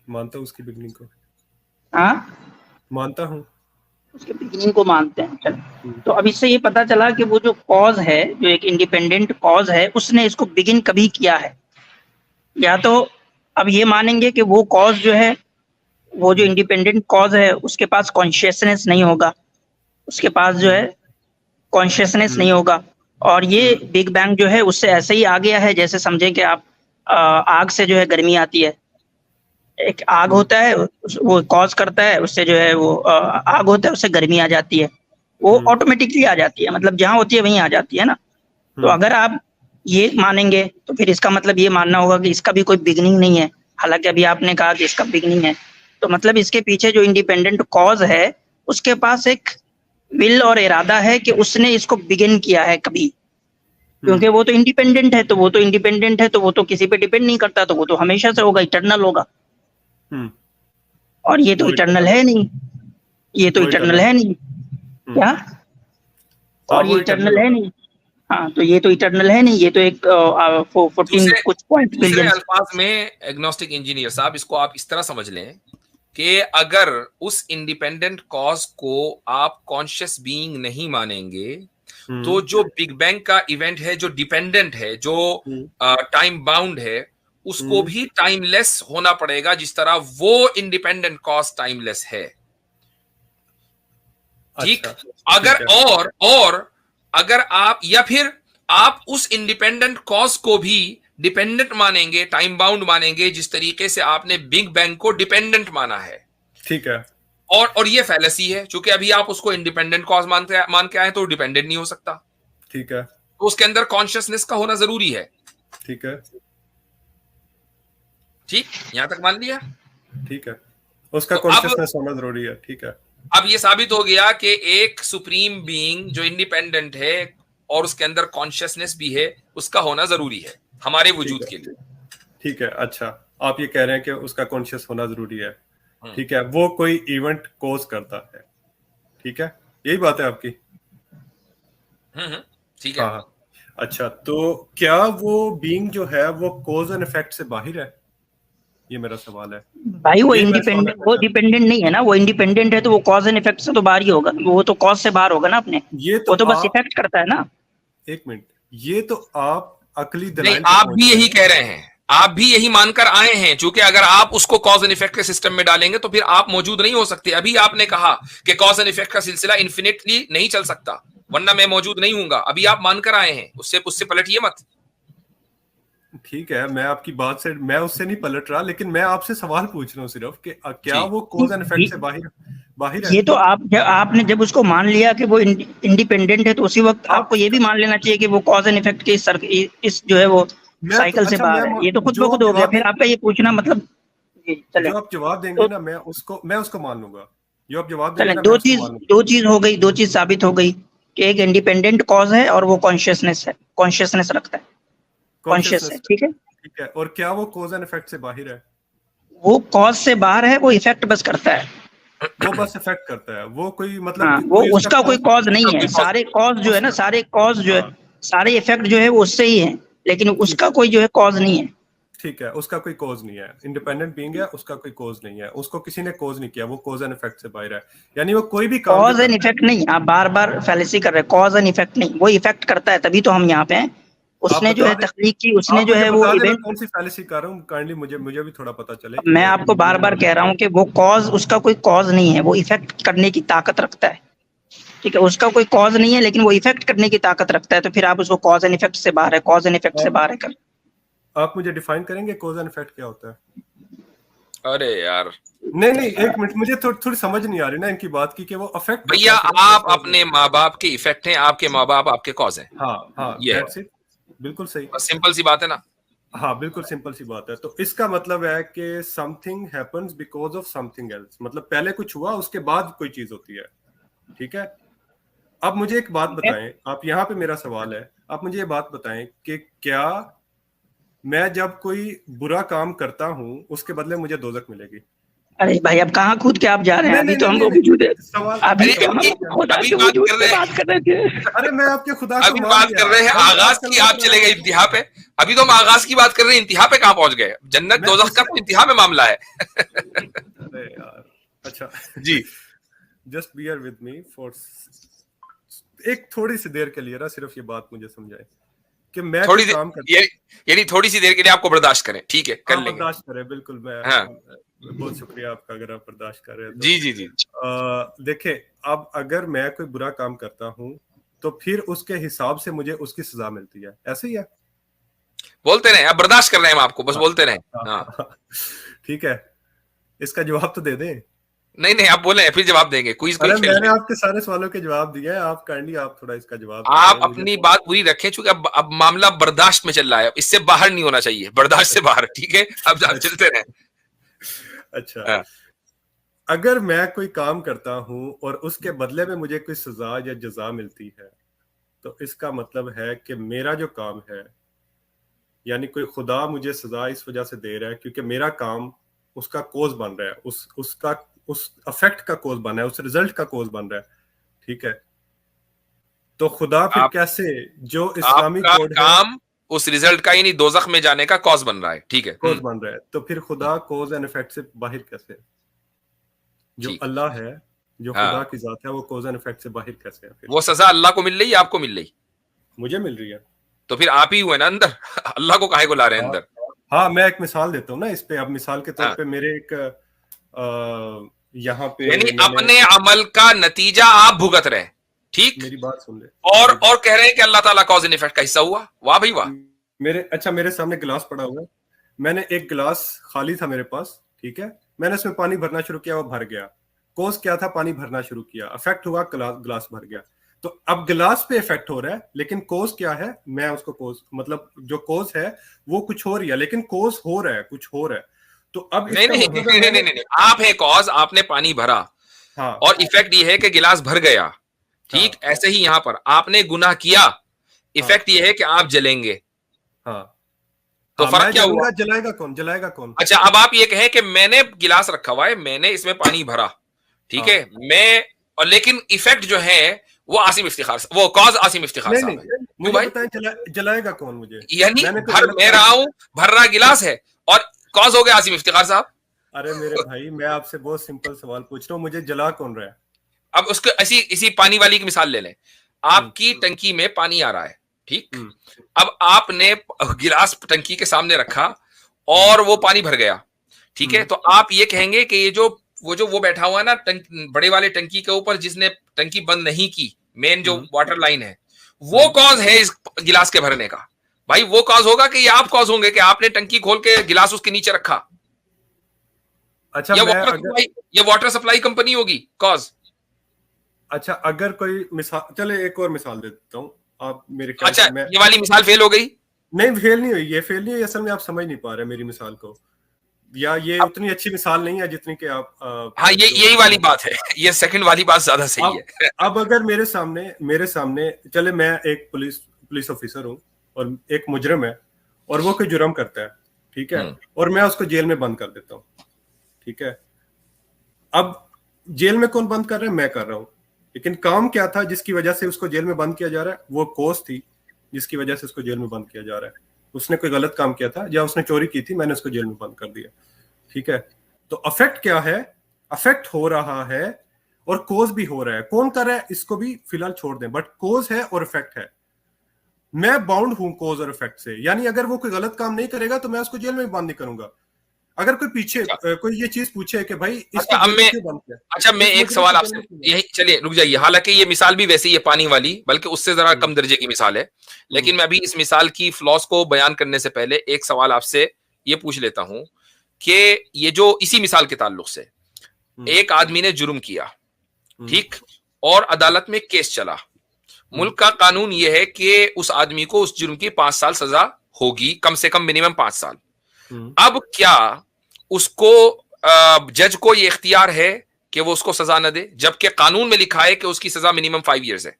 मानता हूँ उसकी बिगिनिंग को, हाँ मानता हूँ उसके बिगिनिंग को मानते हैं। चलो, तो अब इससे ये पता चला कि वो जो कॉज है, जो एक इंडिपेंडेंट कॉज है, उसने इसको बिगिन कभी किया है। या तो अब ये मानेंगे कि वो कॉज जो है, वो जो इंडिपेंडेंट कॉज है, उसके पास कॉन्शियसनेस नहीं होगा, उसके पास जो है कॉन्शियसनेस नहीं होगा, और ये बिग बैंग जो है उससे ऐसे ही आ गया है जैसे समझें कि आप आग से जो है गर्मी आती है। एक आग होता है, वो कॉज करता है, उससे जो है वो आग होता है, उससे गर्मी आ जाती है, वो ऑटोमेटिकली आ जाती है, मतलब जहां होती है वहीं आ जाती है ना। तो अगर आप ये मानेंगे तो फिर इसका मतलब ये मानना होगा कि इसका भी कोई बिगनिंग नहीं है, हालांकि अभी आपने कहा कि इसका बिगनिंग है। तो मतलब इसके पीछे जो इंडिपेंडेंट कॉज है उसके पास एक विल और इरादा है कि उसने इसको बिगिन किया है कभी, क्योंकि वो तो इंडिपेंडेंट है, तो वो तो इंडिपेंडेंट है, तो वो तो किसी पे डिपेंड नहीं करता, तो वो तो हमेशा से होगा, इटर्नल होगा। और ये तो इटर्नल है नहीं, ये तो इटर्नल है नहीं, क्या? और ये इटर्नल है नहीं, हाँ, तो ये तो इटर्नल है नहीं, ये तो एक 14 कुछ पॉइंट बिलियन। अल्फाज में एग्नोस्टिक इंजीनियर साहब, इसको आप इस तरह समझ लें कि अगर उस इंडिपेंडेंट कॉज को आप कॉन्शियस बीइंग नहीं मानेंगे, तो जो बिग बैंग का इवेंट है, जो डिपेंडेंट है, जो टाइम बाउंड है, उसको भी टाइमलेस होना पड़ेगा, जिस तरह वो इंडिपेंडेंट कॉज टाइमलेस है। ठीक? अगर और अगर आप, या फिर आप उस इंडिपेंडेंट कॉज को भी डिपेंडेंट मानेंगे, टाइम बाउंड मानेंगे, जिस तरीके से आपने बिग बैंग को डिपेंडेंट माना है। ठीक है। और ये फैलेसी है, क्योंकि अभी आप उसको इंडिपेंडेंट कॉज मान के आए तो डिपेंडेंट नहीं हो सकता। ठीक है, तो उसके अंदर कॉन्शियसनेस का होना जरूरी है। ठीक है, ठीक, यहां तक मान लिया। ठीक है, उसका तो कॉन्शियसनेस होना जरूरी है। ठीक है, अब ये साबित हो गया कि एक सुप्रीम बीइंग जो इंडिपेंडेंट है और उसके अंदर कॉन्शियसनेस भी है, उसका होना जरूरी है हमारे वजूद के लिए। ठीक है। अच्छा, आप ये कह रहे हैं कि उसका कॉन्शियस होना जरूरी है। हम्म। ठीक है, वो कोई इवेंट कोज करता है। ठीक है, यही बात है आपकी। ठीक है। हाँ हाँ। अच्छा, तो क्या वो बीइंग जो है वो कोज एंड इफेक्ट से बाहर है? ये मेरा सवाल है। भाई वो ये मैं सवाल इंडिपेंडेंट, करना वो चाहता डिपेंडेंट नहीं है ना, वो इंडिपेंडेंट है तो वो कॉज एंड इफेक्ट से तो बाहर ही होगा, वो तो कॉज से बाहर होगा ना अपने, हूं। ये वो तो बस आप इफेक्ट करता है ना। एक मिनट, ये तो आप अकली नहीं, दलाइल पे आप पहुंच भी रहे यही हैं। कह रहे हैं, आप भी यही मानकर आए हैं, क्योंकि अगर आप उसको कॉज एंड इफेक्ट के सिस्टम में डालेंगे तो फिर आप मौजूद नहीं हो सकते। अभी आपने कहा कि कॉज एंड इफेक्ट का सिलसिला इन्फिनिटली नहीं चल सकता, वरना मैं मौजूद नहीं हूंगा। अभी आप मानकर आए हैं, उससे उससे पलटिए मत। ठीक है, मैं आपकी बात से, मैं उससे नहीं पलट रहा, लेकिन मैं आपसे सवाल पूछ रहा हूँ सिर्फ कि क्या जी। वो कोज एंड इफेक्ट से बाहर बाहर है? ये तो आपने जब उसको मान लिया कि वो इंडिपेंडेंट है तो उसी वक्त आपको ये भी मान लेना चाहिए कि वो कॉज एंड इफेक्ट के इस जो है वो मैं तो साइकिल से अच्छा, बाहर है। ये तो खुद ब जो खुद आप हो गया, जवाब फिर आपका ये पूछना मतलब। जी चलें। जो आप जवाब देंगे तो ना, मैं उसको मान लूंगा। जो आप जवाब देंगे चलें, ना, मैं उसको मान लूंगा। दो चीज हो गई, दो चीज साबित हो गई कि एक इंडिपेंडेंट कॉज है और वो कॉन्शियसनेस है, कॉन्शियसनेस रखता है, कॉन्शियस है, कॉन्शियसनेस। ठीक है। ठीक है, और क्या वो कोज एंड इफेक्ट से बाहर है? वो कॉज से बाहर है, वो इफेक्ट बस करता है। वो बस इफेक्ट करता है, वो कोई मतलब हाँ, कि वो कोई उसका उसका कोई कॉज कॉज उसका नहीं है, कोई cause सारे कॉज जो है ना, उसका। सारे कॉज जो है, हाँ, सारे इफेक्ट जो है वो उससे ही है, लेकिन ठीक उसका है, कोई जो है कॉज नहीं है। ठीक है, उसका कोई कॉज नहीं है। इंडिपेंडेंट बीइंग है, उसका कोई कॉज नहीं है, उसको किसी ने कॉज नहीं किया, वो कॉज एंड इफेक्ट से बाहर है। यानी वो कोई भी काम जो कॉज एंड करता है। इफेक्ट नहीं, आप बार बार फैलेसी कर रहे हैं, कॉज एंड इफेक्ट नहीं, वो इफेक्ट करता है तभी तो हम यहाँ पे हैं। आप उसने जो बता है दें, तख्लीक की, उसने आप जो मुझे है वो बता दें मैं इवेंट। कौन सी फैलेसी कर रहा हूँ, काइंडली मुझे भी थोड़ा पता चले अब कि मैं मैं आपको बार मुझे बार मालूम कह रहा हूँ कि वो कॉज, उसका कोई कॉज नहीं है, वो इफेक्ट करने की ताकत रखता है, ठीक है। उसका कोई कॉज नहीं है लेकिन वो इफेक्ट करने की ताकत रखता है, तो फिर आप उसको कॉज एंड इफेक्ट से बाहर है, कॉज एंड इफेक्ट से आप बाहर है कर। आप मुझे डिफाइन करेंगे कॉज एंड इफेक्ट क्या होता है? अरे यार नहीं नहीं, एक मिनट, मुझे थोड़ी समझ नहीं आ रही ना इनकी बात की कि वो अफेक्ट होता भैया, है सिर्फ, वो आप cause अपने नहीं माँ बाप के इफेक्ट हैं, आपके माँ बाप आपके कॉज हैं। होता। हाँ हाँ, ये है, दैट्स इट, बिल्कुल सही। बस सिंपल सी बात है ना। हाँ, बिल्कुल सिंपल सी बात है। तो इसका मतलब है कि something happens because of something else, मतलब पहले कुछ हुआ, उसके बाद कोई चीज होती है। ठीक है, अब मुझे एक बात बताएं, आप यहाँ पे मेरा सवाल है, आप मुझे ये बात बताएं कि क्या मैं जब कोई बुरा काम करता हूँ उसके बदले मुझे दोजख मिलेगी? अरे भाई अब कहाँ कूद के आप जा रहे हैं, नहीं अभी नहीं तो नहीं हम नहीं लोग वजूद है, नहीं, सवाल अभी अरे तो सवाल हम अभी का क्या? खुदा अभी के बात वजूद कर पे रहे हैं, बात कर रहे थे। अरे मैं आपके खुदा को अभी मान बात लिया, कर रहे हैं हम आगाज बात की, करना आप मत चले गए रहे। इंतहा पे। अभी तो हम आगाज की बात कर रहे हैं, इंतहा पे कहाँ पहुंच गए? जन्नत मैं दोजख उस का तो इंतहा में मामला है। अरे यार, अच्छा, जी। Just bear with me for एक थोड़ी सी देर के लिए ना, सिर्फ ये बात मुझे समझाए कि मैं कोई थोड़ी काम देर, यानी थोड़ी सी देर के लिए आपको बर्दाश्त करें, ठीक है, कर आप लेंगे। बर्दाश्त करें, बिल्कुल। मैं हाँ, बहुत शुक्रिया आपका अगर आप बर्दाश्त कर रहे हैं तो। जी जी जी। देखिए, अब अगर मैं कोई बुरा काम करता हूँ तो फिर उसके हिसाब से मुझे उसकी सजा मिलती है, ऐसे ही है? बोलते रहे, आप बर्दाश्त कर रहे हैं, हम आपको बस हाँ, बोलते रहे। हाँ, हाँ, हाँ, ठीक है, इसका जवाब तो दे दें। नहीं नहीं, आप बोले फिर जवाब देंगे, क्विज कोई अरे खेल मैंने रहे। आपके सारे सवालों के जवाब दिए हैं, आप काइंडली आप थोड़ा इसका जवाब दे आप दें मुझे अपनी तो। बात पूरी रखें, चूंकि अब मामला बर्दाश्त में चल रहा है, इससे बाहर नहीं होना चाहिए, बर्दाश्त से बाहर, ठीक है। अब आप चलते रहे। अच्छा, हाँ, अगर मैं कोई काम करता हूं और उसके बदले में मुझे कोई सजा या जजा मिलती है, तो इसका मतलब है कि मेरा जो काम है, यानी कोई खुदा मुझे सजा इस वजह से दे रहा है क्योंकि मेरा काम उसका कोज बन रहा है, उस अफेक्ट का कोज बन रहा है, उस रिजल्ट का कोज बन रहा है। ठीक है, तो खुदा फिर आप कैसे, जो इस्लामी आपका कोड है, काम उस रिजल्ट का, यानी दोजख में जाने का कॉज बन रहा है, ठीक है। कोज बन रहा है, तो फिर खुदा कोज एंड इफेक्ट से बाहर कैसे? जो ठीक। अल्लाह है, जो खुदा हाँ, की जात है, वो कोज एंड इफेक्ट से बाहर कैसे है फिर? वो सजा अल्लाह को मिल रही है, आपको मिल रही? मुझे मिल रही है। तो फिर आप ही हुए ना अंदर। अल्लाह को काहे को ला रहे हैं हाँ अंदर? हाँ, मैं एक मिसाल देता हूँ ना इस पे। अब मिसाल के तौर हाँ, पे मेरे एक यहाँ पे यानी मैंने, अपने अमल का नतीजा आप भुगत रहे हैं, ठीक। मेरी बात सुन ले, और कह रहे हैं कि अल्लाह ताला कॉज एंड इफेक्ट का हिस्सा हुआ। वाह भाई वाह। मेरे सामने गिलास पड़ा हुआ है, मैंने एक गिलास खाली था मेरे पास, ठीक है, मैंने उसमें पानी भरना शुरू किया, वो भर गया। कोस क्या था, पानी भरना शुरू किया, इफेक्ट हुआ, ग्लास भर गया। तो अब ग्लास पे इफेक्ट हो रहा है, लेकिन कोस क्या है, मैं उसको कोस मतलब जो कोस है वो कुछ हो रही है, लेकिन कोस हो रहा है, कुछ हो रहा है। तो अब नहीं नहीं नहीं नहीं नहीं नहीं, आप है कॉज, आपने पानी भरा, हाँ, और इफेक्ट ये है कि गिलास भर गया, ठीक। हाँ, ऐसे ही यहां पर आपने गुनाह किया, इफेक्ट ये है कि आप जलेंगे। हाँ, तो हाँ, फर्क मैं क्या हुआ? जलूंगा, जलाएगा कौन, जलाएगा कौन? अच्छा, अब आप ये कहें कि मैंने गिलास रखा हुआ है, मैंने इसमें पानी भरा, ठीक हाँ, है, मैं, और लेकिन इफेक्ट जो है वो आसिम इफ्तिखार, वो कॉज आसिम इफ्तिखार नहीं साहब नहीं, है। क्यों मुझे भाई? बताएं, जलाएगा कौन मुझे? यानी मैंने कोई भर गलत मैं काम? रहा हूं, भर रहा गिलास है, और कॉज हो गया आसिम इफ्तिखार साहब। अरे मेरे भाई, मैं आपसे बहुत सिंपल सवाल पूछ रहा हूँ, मुझे जला कौन रहा है? अब उसको ऐसी इसी पानी वाली की मिसाल ले लें। हम्म, आपकी टंकी में पानी आ रहा है, ठीक। हम्म, अब आपने गिलास टंकी के सामने रखा हम्म, और वो पानी भर गया, ठीक है। हम्म, तो आप ये कहेंगे कि ये जो बैठा हुआ है ना बड़े वाले टंकी के ऊपर, जिसने टंकी बंद नहीं की, मेन जो हम्म, वाटर लाइन है, वो कॉज है इस गिलास के भरने का। भाई वो कॉज होगा कि ये आप कॉज होंगे कि आपने टंकी खोल के गिलास उसके नीचे रखा? अच्छा, या मैं वाटर अगर सप्लाई, या वाटर सप्लाई कंपनी होगी कॉज? अच्छा, अगर कोई मिसाल, चले एक और मिसाल दे देता हूँ। आप मेरे ख्याल अच्छा, से मैं ये वाली मिसाल फेल हो गई। नहीं, फेल नहीं हुई, ये फेल नहीं हुई, असल में आप समझ नहीं पा रहे मेरी मिसाल को, या ये अब उतनी अच्छी मिसाल नहीं है जितनी कि आप हाँ, ये जो यही वाली बात है, ये सेकंड वाली बात ज्यादा सही अब है। अब अगर मेरे सामने चले, मैं एक पुलिस ऑफिसर हूँ और एक मुजरिम है, और वो कोई जुर्म करता है, ठीक है, और मैं उसको जेल में बंद कर देता हूँ, ठीक है। अब जेल में कौन बंद कर रहा है? मैं कर रहा हूँ, लेकिन काम क्या था जिसकी वजह से उसको जेल में बंद किया जा रहा है? वो कोस थी जिसकी वजह से उसको जेल में बंद किया जा रहा है। उसने कोई गलत काम किया था या उसने चोरी की थी, मैंने उसको जेल में बंद कर दिया, ठीक है। तो अफेक्ट क्या है? अफेक्ट हो रहा है और कोज भी हो रहा है। कौन कर रहा है इसको भी फिलहाल छोड़ दें, बट कोज है और इफेक्ट है। मैं बाउंड हूं कोज और इफेक्ट से, यानी अगर वो कोई गलत काम नहीं करेगा तो मैं उसको जेल में भी बंद नहीं करूंगा। अगर कोई पीछे अच्छा, कोई ये चीज पूछे कि भाई अच्छा, इसको अब जेल में मैं, क्यों बंद किया, अच्छा, मैं इस एक मुजरिम सवाल को जेल आपसे, में क्यों बंद यही चलिए रुक जाइए, हालांकि ये मिसाल भी वैसे ही है पानी वाली, बल्कि उससे जरा किया? कम दर्जे की मिसाल है, लेकिन मैं अभी इस मिसाल की फ्लॉस को बयान करने से पहले एक सवाल आपसे ये पूछ लेता हूं कि ये जो इसी मिसाल के ताल्लुक से, एक आदमी ने जुर्म किया, ठीक, और अदालत में केस चला। मुल्क का कानून यह है कि उस आदमी को उस जुर्म की 5 साल सजा होगी, कम से कम मिनिमम 5 साल। अब क्या उसको जज को ये इख्तियार है कि वो उसको सजा न दे, जबकि कानून में लिखा है कि उसकी सजा मिनिमम 5 इयर्स है?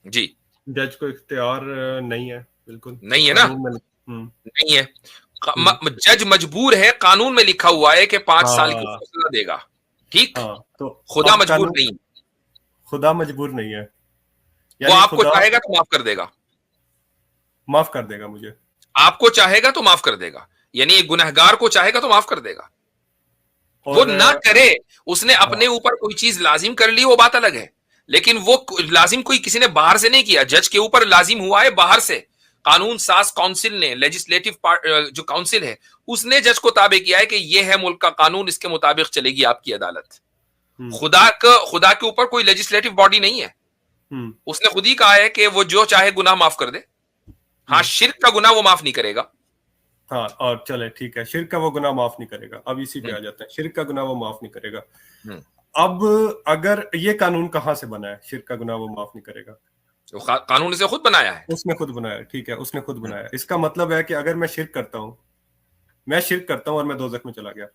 जी, जज को इख्तियार नहीं है, बिल्कुल नहीं है ना? कानून में। नहीं है। जज मजबूर है, कानून में लिखा हुआ है कि 5 साल की हाँ, उसको सजा देगा, ठीक। हाँ, तो खुदा अब मजबूर कानून, नहीं, खुदा मजबूर नहीं है, वो यानी आपको खुदा चाहेगा तो माफ कर देगा, माफ कर देगा मुझे। आपको चाहेगा तो माफ कर देगा, यानी एक गुनहगार को चाहेगा तो माफ कर देगा। वो और ना करे, उसने अपने हाँ, ऊपर कोई चीज लाजिम कर ली, वो बात अलग है, लेकिन वो लाजिम कोई किसी ने बाहर से नहीं किया, जज के ऊपर लाजिम हुआ है बाहर से। कानून साज काउंसिल ने, लेजिस्लेटिव जो काउंसिल है, उसने जज को ताबे किया है कि ये है मुल्क का कानून, इसके मुताबिक चलेगी आपकी अदालत। खुदा के ऊपर कोई लेजिस्लेटिव बॉडी नहीं है, उसने खुद ही कहा है कि वो जो चाहे गुनाह माफ कर दे। हाँ, शिर्क का गुनाह वो माफ नहीं करेगा। हाँ, और चले ठीक है, शिर्क का वो गुनाह माफ नहीं करेगा। अब इसी पे आ जाते हैं, शिर्क का गुनाह वो माफ नहीं करेगा। अब अगर ये कानून कहाँ से बना है, शिर्क का गुनाह वो माफ नहीं करेगा? तो कानून इसे खुद बनाया है, उसने खुद बनाया, ठीक है, उसने खुद बनाया। इसका मतलब है कि अगर मैं शिर्क करता हूँ और मैं दोजख में चला गया,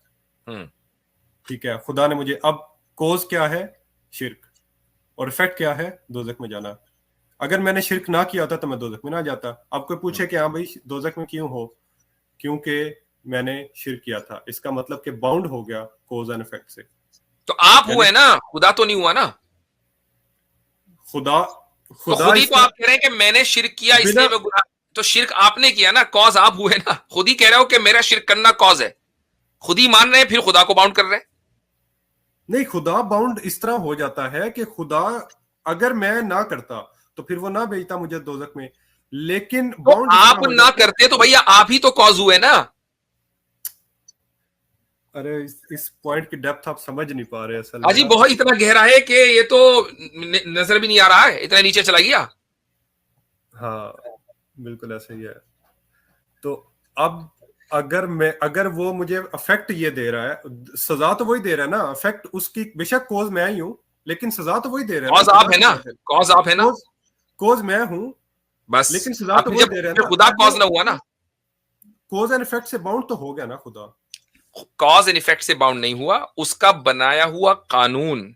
ठीक है, खुदा ने मुझे, अब कोज क्या है? शिर्क, और इफेक्ट क्या है? दोजख में जाना। अगर मैंने शिर्क ना किया होता तो मैं दोजख में ना जाता। अब कोई पूछे कि हाँ भाई दोजख में क्यों हो? क्योंकि मैंने शिर्क किया था। इसका मतलब कि बाउंड हो गया कोज एंड इफेक्ट से। तो आप हुए ना, खुदा तो नहीं हुआ ना। खुदा तो खुद ही तो आप कह रहे हैं कि मैंने शिर्क किया इसलिए मैं गुनाह, तो शिर्क आपने किया ना, कॉज आप हुए ना। खुद ही कह रहे हो कि मेरा शिर्क करना कॉज है, खुद ही मान रहे हैं, फिर खुदा को बाउंड कर रहे हैं। नहीं, खुदा बाउंड इस तरह हो जाता है कि खुदा अगर मैं ना करता तो फिर वो ना भेजता मुझे दोजख में, लेकिन तो बाउंड आप ना करते तो भैया आप ही तो कॉज हुए ना। अरे इस पॉइंट की डेप्थ आप समझ नहीं पा रहे असल अजी में। बहुत इतना गहरा है कि ये तो नजर भी नहीं आ रहा है, इतना नीचे चला गया। हाँ, बिल्कुल ऐसा ही है। तो अब अगर वो मुझे अफेक्ट ये दे रहा है, सजा तो वही दे रहा है ना, अफेक्ट उसकी बेशक कॉज मैं ही हूँ, लेकिन सजा तो वही दे रहा है। कॉज आप है ना, कॉज आप है ना, कॉज मैं हूँ, बस। लेकिन सजा तो वही दे रहा है ना। खुदा कॉज ना हुआ ना, कॉज एंड इफेक्ट से बाउंड तो हो गया ना खुदा। कॉज एंड इफेक्ट से बाउंड नहीं हुआ, उसका बनाया हुआ कानून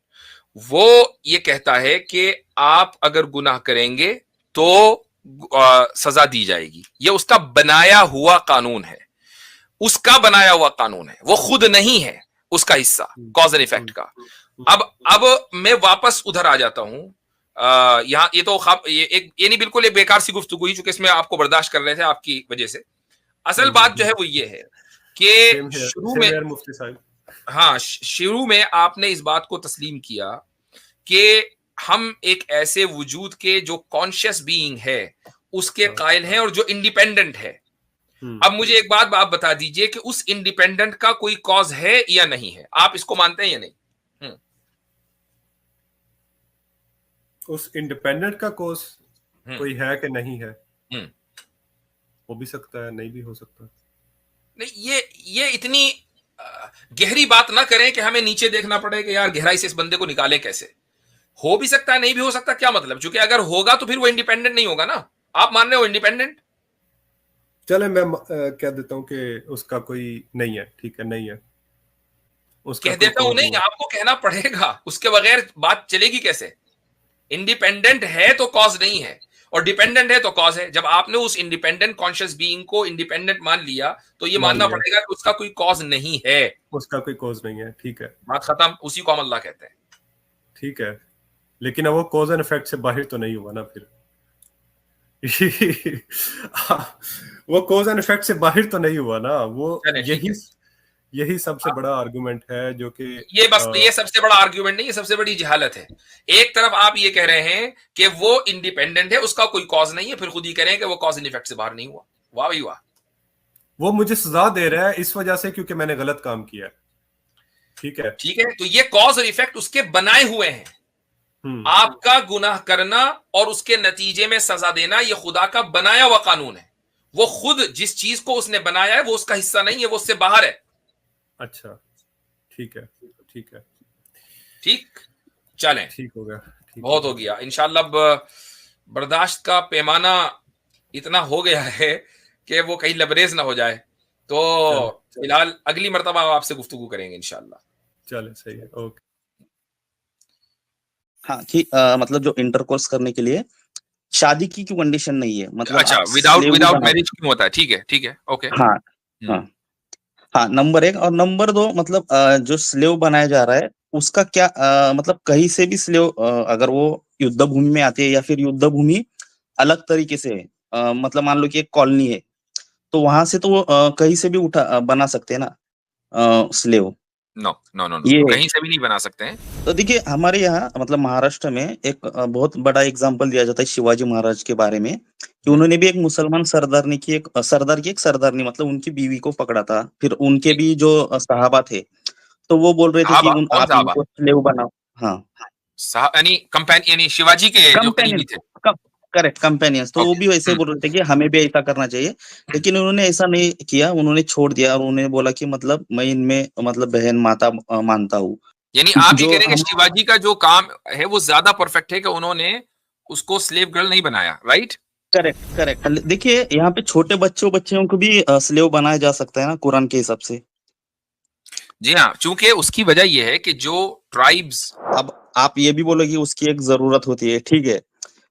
वो ये कहता है कि आप अगर गुनाह करेंगे तो सजा दी जाएगी। ये उसका बनाया हुआ कानून है, उसका बनाया हुआ कानून है, वो खुद नहीं है उसका हिस्सा कॉज एंड इफेक्ट का। अब मैं वापस उधर आ जाता हूं। यहाँ ये तो ये नहीं, बिल्कुल एक बेकार सी गुफ्तगू ही, चूंकि इसमें आपको बर्दाश्त कर रहे थे आपकी वजह से। असल बात जो है वो ये है कि शुरू में, मुफ्ती साहब, हाँ, शुरू में आपने इस बात को तस्लीम किया कि हम एक ऐसे वजूद के जो कॉन्शियस बीइंग है उसके कायल हैं और जो इंडिपेंडेंट है। अब मुझे एक बात आप बता दीजिए कि उस इंडिपेंडेंट का कोई कॉज है या नहीं है, आप इसको मानते हैं या नहीं? उस इंडिपेंडेंट का कॉज कोई है कि नहीं है? हो भी सकता है, नहीं भी हो सकता। नहीं, ये इतनी गहरी बात ना करें कि हमें नीचे देखना पड़े कि यार गहराई से इस बंदे को निकाले कैसे। हो भी सकता है, नहीं भी हो सकता, क्या मतलब? क्योंकि अगर होगा तो फिर वो इंडिपेंडेंट नहीं होगा ना। आप मान रहे हो इंडिपेंडेंट? चले मैं कह देता हूं कि उसका कोई नहीं है, ठीक है, नहीं है, उसका कह देता हूं नहीं, आपको कहना पड़ेगा, उसके बगैर बात चलेगी कैसे? इंडिपेंडेंट है तो कॉज नहीं है, और डिपेंडेंट है तो कॉज है। जब आपने उस इंडिपेंडेंट कॉन्शियस बीइंग को इंडिपेंडेंट मान लिया तो ये मानना पड़ेगा कि उसका कोई कॉज नहीं है, उसका कोई कॉज नहीं है, ठीक है, बात खत्म। उसी को हम अल्लाह कहते हैं, ठीक है। लेकिन अब वो कॉज एंड इफेक्ट से बाहर तो नहीं हुआ ना फिर। वो कॉज एंड इफेक्ट से बाहर तो नहीं हुआ ना, वो यही सबसे बड़ा आर्गुमेंट है जो कि ये सबसे बड़ा आर्गुमेंट नहीं, ये सबसे बड़ी जहालत है। एक तरफ आप ये कह रहे हैं कि वो इंडिपेंडेंट है, उसका कोई कॉज नहीं है, फिर खुद ही कह रहे हैं कि वो कॉज एंड इफेक्ट से बाहर नहीं हुआ। वाह भाई वाह, वो मुझे सजा दे रहा है इस वजह से क्योंकि मैंने गलत काम किया, ठीक है, ठीक है। तो ये कॉज और इफेक्ट उसके बनाए हुए हैं। आपका गुनाह करना और उसके नतीजे में सजा देना ये खुदा का बनाया हुआ कानून है। वो खुद जिस चीज को उसने बनाया है वो उसका हिस्सा नहीं है, वो उससे बाहर है। अच्छा, ठीक है, ठीक है, ठीक, चलें, ठीक हो गया, बहुत हो गया। इंशाल्लाह अब बर्दाश्त का पैमाना इतना हो गया है कि वो कहीं लबरेज ना हो जाए। तो फिलहाल अगली मर्तबा आपसे गुफ्तगू करेंगे इंशाल्लाह। चले, सही है, ओके। हाँ कि मतलब जो इंटरकोर्स करने के लिए शादी की क्यों कंडीशन नहीं है, मतलब अच्छा, विदाउट मैरिज क्यों होता है? ठीक है, ठीक है, ओके। हाँ हाँ हाँ, नंबर 1। और नंबर 2, मतलब जो स्लेव बनाया जा रहा है उसका क्या मतलब कहीं से भी स्लेव अगर वो युद्ध भूमि में आते हैं या फिर युद्ध भूमि अलग तरीके से है, मतलब मान लो कि एक कॉलोनी है तो वहां से तो वो कहीं से भी बना सकते हैं ना स्लेव। नो नो नो, कहीं से भी नहीं बना सकते हैं। तो देखिए हमारे यहाँ मतलब महाराष्ट्र में एक बहुत बड़ा एग्जांपल दिया जाता है शिवाजी महाराज के बारे में कि उन्होंने भी एक मुसलमान सरदारनी की एक सरदारनी मतलब उनकी बीवी को पकड़ा था। फिर उनके भी जो सहाबा थे तो वो बोल रहे थे कि आप इनको स्लेव बनाओ। हाँ, यानी कंपेनियन, यानी शिवाजी के जो करीबी थे, करेक्ट, कंपेनियंस। तो वो भी वैसे बोल रहे थे कि हमें भी ऐसा करना चाहिए, लेकिन उन्होंने ऐसा नहीं किया, उन्होंने छोड़ दिया और उन्होंने बोला कि मतलब मैं इनमें मतलब बहन माता मानता हूँ। यानी आप ये कह रहे हैं कि शिवाजी का जो काम है वो ज्यादा परफेक्ट है कि उन्होंने उसको स्लेव गर्ल नहीं बनाया, राइट? Correct correct. देखिए यहाँ पे छोटे बच्चों को भी स्लेव बनाया जा सकता है ना कुरान के हिसाब से। जी हाँ, चूंकि उसकी वजह यह है कि जो ट्राइब्स, अब आप ये भी बोलोगे उसकी एक जरूरत होती है, ठीक है,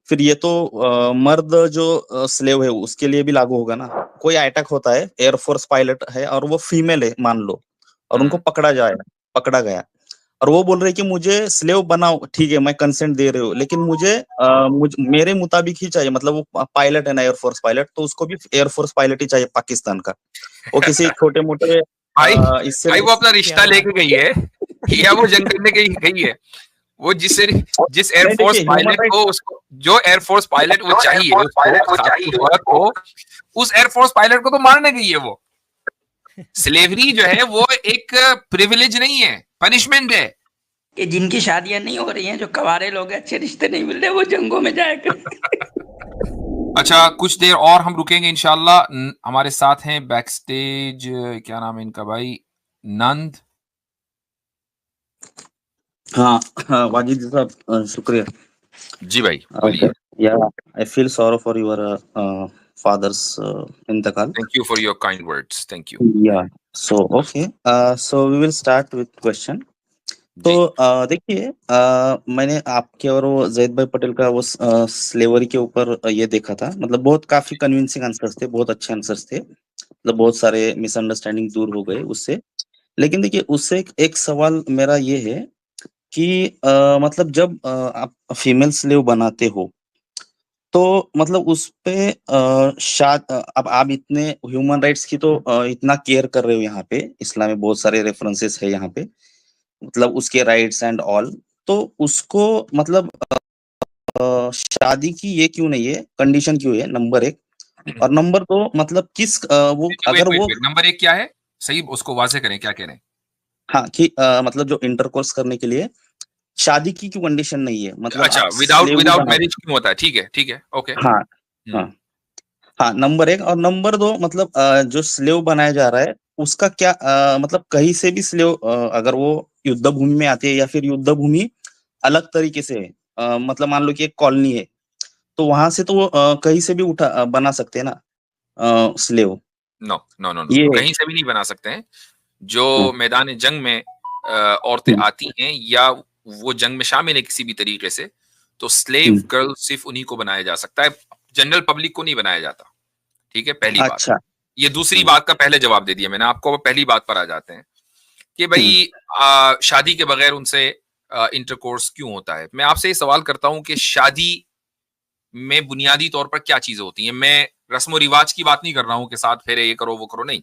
फिर ये तो मर्द जो स्लेव है उसके लिए भी लागू होगा ना। कोई अटैक होता है, एयरफोर्स पायलट है और वो फीमेल है मान लो, और उनको पकड़ा गया और वो बोल रहे कि मुझे स्लेव बनाओ, ठीक है मैं कंसेंट दे रहे हो, लेकिन मुझे मेरे मुताबिक ही चाहिए, मतलब वो पायलट है ना एयरफोर्स पायलट, तो उसको भी एयरफोर्स पायलट ही चाहिए पाकिस्तान का। वो किसी छोटे मोटे इससे वो अपना रिश्ता लेके गई है या वो जंग करने गई है? वो जिस एयरफोर्स पायलट को, उसको जो एयरफोर्स पायलट वो चाहिए उसको, उस एयरफोर्स पायलट को तो मारने गई है वो। स्लेवरी जो है वो एक प्रिविलेज नहीं है, पनिशमेंट है। कि जिनकी शादियां नहीं हो रही हैं, जो कवारे लोग हैं, अच्छे रिश्ते नहीं मिल रहे, वो जंगों में जाएगा। अच्छा, कुछ देर और हम रुकेंगे इंशाल्लाह। हमारे साथ हैं बैक स्टेज, क्या नाम है इनका भाई, नंद। हाँ हाँ, वाजिद साहब, शुक्रिया। जी भाई बोलिए। Yeah I feel sorrow for your father's इंतकाल। Thank you for your kind words, thank you. Yeah so okay, so we will start with question. तो जी देखिए, मैंने आपके और वो जैद भाई पटेल का वो स्लेवरी के ऊपर ये देखा था, मतलब बहुत काफी कन्विंसिंग आंसर्स थे, बहुत अच्छे आंसर्स थे, मतलब बहुत सारे मिसअंडरस्टैंडिंग दूर हो गए उससे। लेकिन देखिए, उससे एक सवाल मेरा ये है कि मतलब जब आप फीमेल स्लेव बनाते हो, तो मतलब उस पे अब आप इतने ह्यूमन राइट्स की तो इतना केयर कर रहे हो, यहाँ पे इस्लाम में बहुत सारे रेफरेंसेस है यहाँ पे, मतलब उसके राइट्स एंड ऑल, तो उसको मतलब शादी की ये क्यों नहीं है, कंडीशन क्यों है, नंबर एक। और नंबर दो, मतलब वो वेट अगर वेट वो, वेट, नंबर एक क्या है, सही उसको वाजे करें, क्या कह रहे हैं? हाँ कि मतलब जो इंटरकोर्स करने के लिए शादी की क्यों कंडीशन नहीं है, मतलब अच्छा, आप विदाउट स्लेव भी विदाउट बना मैरिज सकते। क्यों होता है, ठीक है, ओके। हाँ हाँ हाँ, नंबर एक। और नंबर दो, मतलब जो स्लेव बनाया जा रहा है उसका क्या, मतलब कहीं से भी स्लेव अगर वो युद्ध भूमि में आती है या फिर युद्ध भूमि अलग तरीके से है, मतलब मान लो कि एक कॉलोनी है, तो वहां से तो वो कहीं से भी बना सकते हैं ना slave. No no no no ये नो, है। कहीं से भी नहीं बना सकते हैं। जो हम्म, मैदान जंग में औरतें हम्म, आती हैं या वो जंग में शामिल है किसी भी तरीके से, तो स्लेव हम्म, गर्ल सिर्फ उन्हीं को बनाया जा सकता है, जनरल पब्लिक को नहीं बनाया जाता। ठीक है, पहली बात। अच्छा। ये दूसरी हम्म, बात का पहले जवाब दे दिया मैंने आपको। अब पहली बात पर आ जाते हैं कि हम्म, भाई शादी के बगैर उनसे इंटरकोर्स क्यों होता है। मैं आपसे ये सवाल करता हूं कि शादी में बुनियादी तौर पर क्या चीजें होती हैं। मैं रस्म रिवाज की बात नहीं कर रहा हूं कि साथ फेरे ये करो वो करो, नहीं।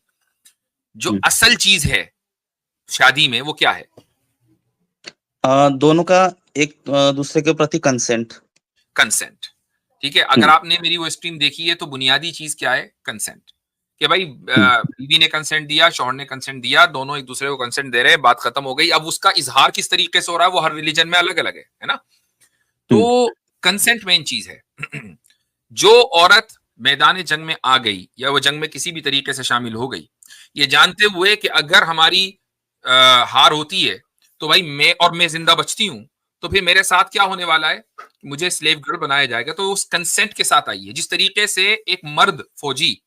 जो हम्म। असल चीज है शादी में वो क्या है? दोनों का एक दूसरे के प्रति कंसेंट। कंसेंट। ठीक है, अगर हम्म, आपने मेरी वो स्ट्रीम देखी है तो बुनियादी चीज क्या है? कंसेंट। कि भाई हम्म, बीवी ने कंसेंट दिया, शौहर ने कंसेंट दिया, दोनों एक दूसरे को कंसेंट दे रहे हैं, बात खत्म हो गई। अब उसका इजहार किस तरीके से हो रहा है वो हर रिलीजन में अलग अलग है ना? हम्म, तो कंसेंट मेन चीज है। जो औरत मैदान जंग में आ गई या वो जंग में किसी भी तरीके से शामिल हो गई, ये जानते हुए कि अगर हमारी हार होती है तो भाई मैं जिंदा बचती हूं, तो फिर मेरे साथ क्या होने वाला है, मुझे स्लेव गर्ल बनाया जाएगा। तो उस कंसेंट के साथ आई है। जिस तरीके से एक मर्द फौजी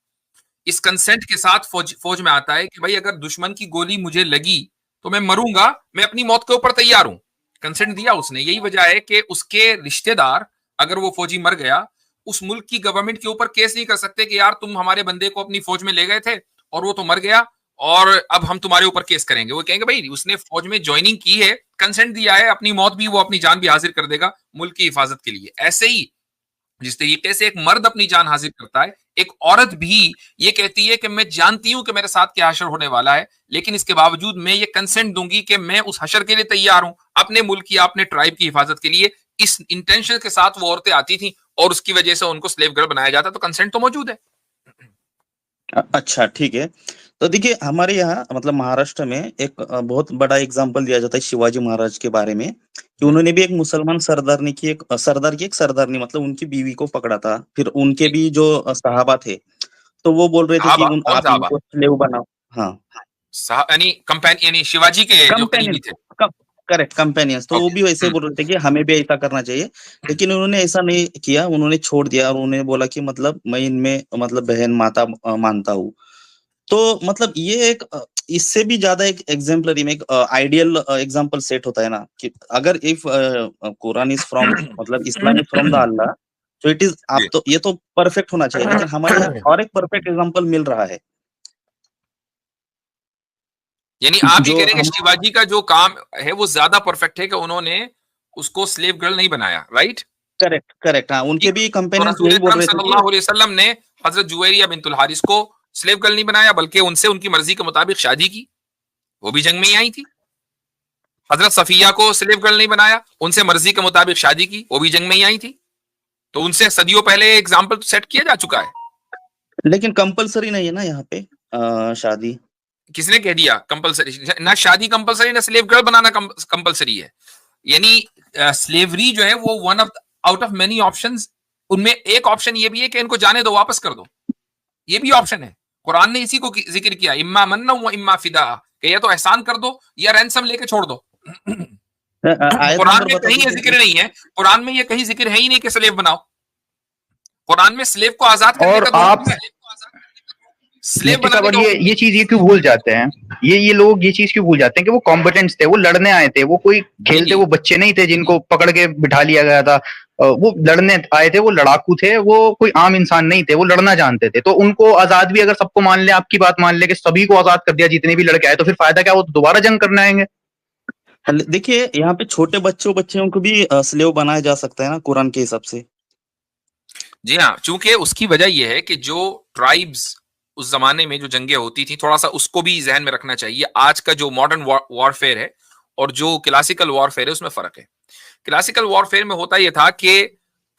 इस कंसेंट के साथ फौज में आता है कि भाई अगर दुश्मन की गोली मुझे लगी तो मैं मरूंगा, मैं अपनी मौत के ऊपर तैयार हूं। कंसेंट दिया उसने। यही वजह है कि उसके रिश्तेदार, अगर वो फौजी मर गया, उस मुल्क की गवर्नमेंट के ऊपर केस नहीं कर सकते कि यार तुम हमारे बंदे को अपनी फौज में ले गए थे और वो तो मर गया और अब हम तुम्हारे ऊपर केस करेंगे। वो कहेंगे भाई उसने फौज में ज्वाइनिंग की है, कंसेंट दिया है, अपनी मौत भी वो अपनी जान भी हाजिर कर देगा मुल्क की हिफाजत के लिए। ऐसे ही जिस तरीके से एक मर्द अपनी जान हाजिर करता है, एक औरत भी ये कहती है कि मैं जानती हूं कि मेरे साथ क्या हशर होने वाला है, लेकिन इसके बावजूद मैं ये कंसेंट दूंगी कि मैं उस हशर के लिए तैयार हूं, अपने मुल्क की, अपने ट्राइब की हिफाजत के लिए। इस इंटेंशन के साथ वो औरतें आती थी और उसकी वजह से उनको स्लेव गर्ल बनाया जाता। तो कंसेंट तो मौजूद है। अच्छा ठीक है। तो देखिए, हमारे यहाँ मतलब महाराष्ट्र में एक बहुत बड़ा एग्जाम्पल दिया जाता है शिवाजी महाराज के बारे में, कि हम्म, उन्होंने भी एक मुसलमान सरदार की एक सरदार मतलब उनकी बीवी को पकड़ा था, फिर उनके ठीक। भी जो सहाबा थे, तो वो बोल रहे थे कि साहबा कौन आप साहबा? इनको स्लेव बनाओ। हाँ, यानी कंपेन यानी शिवाजी के जो करीबी कंपेनियंस, थे। करेक्ट, कंपेनियंस, तो वो ओके। भी वैसे बोल रहे थे कि हमें भी ऐसा करना चाहिए। लेकिन उन्होंने ऐसा नहीं किया, उन्होंने छोड़ दिया और उन्होंने बोला कि मतलब मैं इनमें मतलब बहन माता मानता हूँ। तो मतलब ये एक इससे भी ज्यादा एक एग्जाम्पलरी में एक आइडियल एग्जाम्पल सेट होता है ना, कि अगर इफ कुरान इज फ्रॉम मतलब इस्लाम इज फ्रॉम द अल्लाह, तो इट इज, आप जी। तो ये तो परफेक्ट होना चाहिए। लेकिन हमारे यहाँ और एक परफेक्ट एग्जाम्पल मिल रहा है, यानी आप ये जो कह रहे हैं कि हम, शिवाजी का जो काम है वो ज्यादा परफेक्ट है कि उन्होंने उसको स्लेव गर्ल नहीं बनाया, राइट? करेक्ट करेक्ट, हाँ, उनके ठीक। भी तो कंपेनियंस रसूल यही बोल अकरम रहे थे कि, सल्लल्लाहु अलैहि वसल्लम ने हजरत जुवैरिया बिनतुल हारिस को स्लेव गर्ल नहीं बनाया, बल्कि उनसे उनकी मर्जी के मुताबिक शादी की। वो भी जंग में ही आई थी। हजरत सफिया को स्लेव गर्ल नहीं बनाया, उनसे मर्जी के मुताबिक शादी की। वो भी जंग में ही आई थी। तो उनसे सदियों पहले एग्जाम्पल सेट किया जा चुका है। लेकिन कंपलसरी नहीं है ना यहाँ पे शादी। किसने कह दिया कंपलसरी? ना शादी कंपलसरी, ना स्लेव गर्ल बनाना कंपलसरी है। यानी स्लेवरी जो है वो one of out of many options उनमें एक ऑप्शन ये भी है कि इनको जाने दो, वापस कर दो, ये भी ऑप्शन है। कुरान ने इसी को जिक्र किया, इम्मा मन्ना व इम्मा फिदा, कि या तो एहसान कर दो या रैंसम लेके छोड़ दो। आयत कुरान नंबर में बता कहीं ये दीजिए। जिक्र नहीं है, कुरान में ये कहीं जिक्र है ही नहीं कि स्लेव बनाओ। कुरान में स्लेव को आजाद करने और का आप हुक्म है, स्लेव मुफ्ती साहब, बनाने और का ये चीज ये क्यों भूल जाते हैं, ये लोग ये चीज क्यों भूल जाते हैं कि वो कॉम्पिटेंट्स थे, वो लड़ने आए थे, वो कोई खेलते, जी। वो बच्चे नहीं थे जिनको पकड़ के बिठा लिया गया था। वो लड़ने आए थे, वो लड़ाकू थे, वो कोई आम इंसान नहीं थे, वो लड़ना जानते थे। तो उनको आजाद भी अगर सबको मान ले, आपकी बात मान ले कि सभी को आजाद कर दिया जितने भी लड़के आए, तो फिर फायदा क्या, वो तो दोबारा जंग करने आएंगे। देखिए यहाँ पे छोटे बच्चों को भी स्लेव बनाया जा सकता है ना कुरान के हिसाब से। जी हाँ, चूंकि उसकी वजह यह है कि जो ट्राइब्स उस जमाने में जो जंगें होती थी, थोड़ा सा उसको भी जहन में रखना चाहिए। आज का जो मॉडर्न वॉरफेयर है और जो क्लासिकल वॉरफेयर है उसमें फर्क है। क्लासिकल वॉरफेयर में होता यह था कि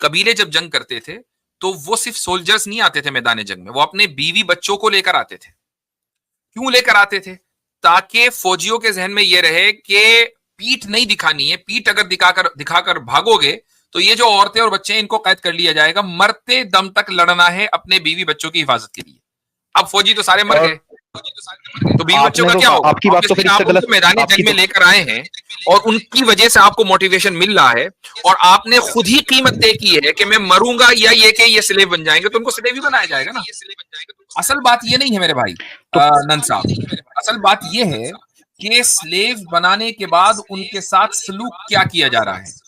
कबीले जब जंग करते थे तो वो सिर्फ सोल्जर्स नहीं आते थे मैदान जंग में, वो अपने बीवी बच्चों को लेकर आते थे। क्यों लेकर आते थे? ताकि फौजियों के जहन में यह रहे कि पीठ नहीं दिखानी है, पीठ अगर दिखाकर भागोगे तो ये जो औरतें और बच्चे हैं इनको कैद कर लिया जाएगा, मरते दम तक लड़ना है अपने बीवी बच्चों की हिफाजत के लिए। अब फौजी तो सारे मर गए, तो बीवी बच्चों का क्या होगा? आपकी बात तो फिर आप इससे गलत, उनको मैदानी आपकी जंग में तो लेकर आए हैं और उनकी वजह से आपको मोटिवेशन मिल रहा है और आपने खुद ही कीमत तय की है कि मैं मरूंगा या ये कि ये स्लेव बन जाएंगे, तो उनको स्लेव ही बनाया जाएगा ना। असल बात ये नहीं है मेरे भाई नंद साहब, असल बात ये है कि स्लेव बनाने के बाद उनके साथ सलूक क्या किया जा रहा है।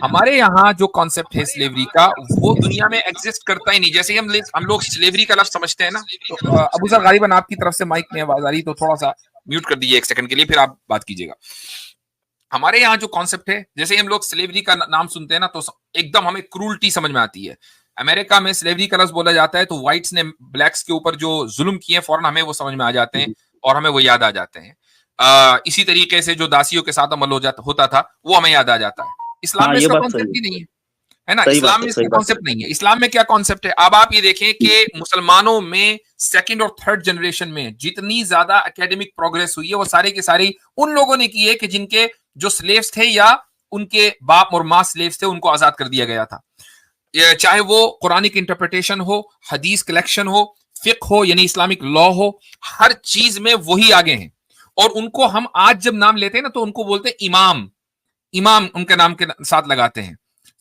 हमारे यहाँ जो कॉन्सेप्ट है स्लेवरी का, वो दुनिया में एग्जिस्ट करता ही नहीं। जैसे ही हम लोग स्लेवरी का लफ्ज समझते हैं ना, तो अबू सर गालिबन आपकी तरफ से माइक में आवाज आ रही, तो थोड़ा सा म्यूट कर दीजिए एक सेकंड के लिए, फिर आप बात कीजिएगा। हमारे यहाँ जो कॉन्सेप्ट है, जैसे ही हम लोग स्लेवरी का नाम सुनते हैं ना तो एकदम हमें क्रूल्टी समझ में आती है। अमेरिका में स्लेवरी का लफ्ज बोला जाता है तो व्हाइट्स ने ब्लैक्स के ऊपर जो जुल्म किए फौरन हमें वो समझ में आ जाते हैं और हमें वो याद आ जाते हैं। इसी तरीके से जो दासियों के साथ अमल होता था वो हमें याद आ जाता है। इस्लाम में इसका कॉन्सेप्ट ही नहीं है ना, इस्लाम में इसका कॉन्सेप्ट नहीं है। इस्लाम में क्या कॉन्सेप्ट है? अब आप ये देखें कि मुसलमानों में सेकंड और थर्ड जनरेशन में जितनी ज्यादा एकेडमिक प्रोग्रेस हुई है वो सारे के सारी उन लोगों ने की है कि जिनके जो स्लेव्स थे या उनके बाप और माँ स्लेव्स थे, उनको आजाद कर दिया गया था। चाहे वो कुरानिक इंटरप्रिटेशन हो, हदीस कलेक्शन हो, फिक्ह हो यानी इस्लामिक लॉ हो, हर चीज में वही आगे हैं। और उनको हम आज जब नाम लेते हैं ना तो उनको बोलते हैं इमाम, इमाम उनके नाम के साथ लगाते हैं।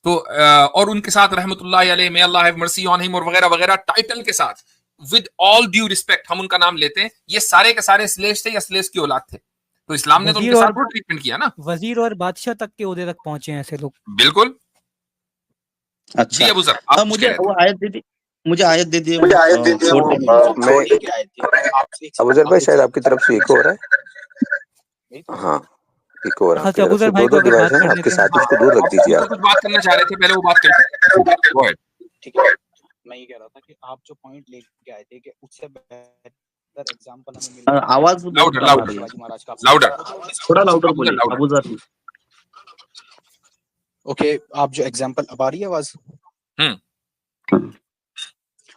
तो और उनके साथ रहमतुल्लाह अलैह, मे अल्लाह हैव मर्सी ऑन हिम और वगैरह वगैरह टाइटल के साथ विद ऑल ड्यू रिस्पेक्ट हम उनका नाम लेते हैं। ये सारे के सारे स्लेव्स थे या स्लेव्स की औलाद थे, तो इस्लाम ने तो उनके साथ वो ट्रीटमेंट किया ना। वजीर और बादशाह तक के ओहदे तक पहुंचे हैं ऐसे लोग। बिल्कुल। अच्छा, जी अबू सर, मुझे वो आयत दे दी, मुझे आयत दे दिए। मैं अबू सर भाई शायद आपकी तरफ से इको हो रहा है। हाँ, इको हो रहा है। अबू सर भाई दो डिवाइस है आपके साथ, उसको दूर रख दीजिए। आप कुछ बात करना चाह रहे थे, पहले वो बात करते। ठीक है, मैं ये कह रहा था कि आप जो पॉइंट लेके आए थे कि उससे बेहतर एग्जांपल हमें मिल, आवाज लाउडर थोड़ा लाउडर बोलिए अबू सर। ओके, आप जो एग्जांपल, अब आ रही है आवाज?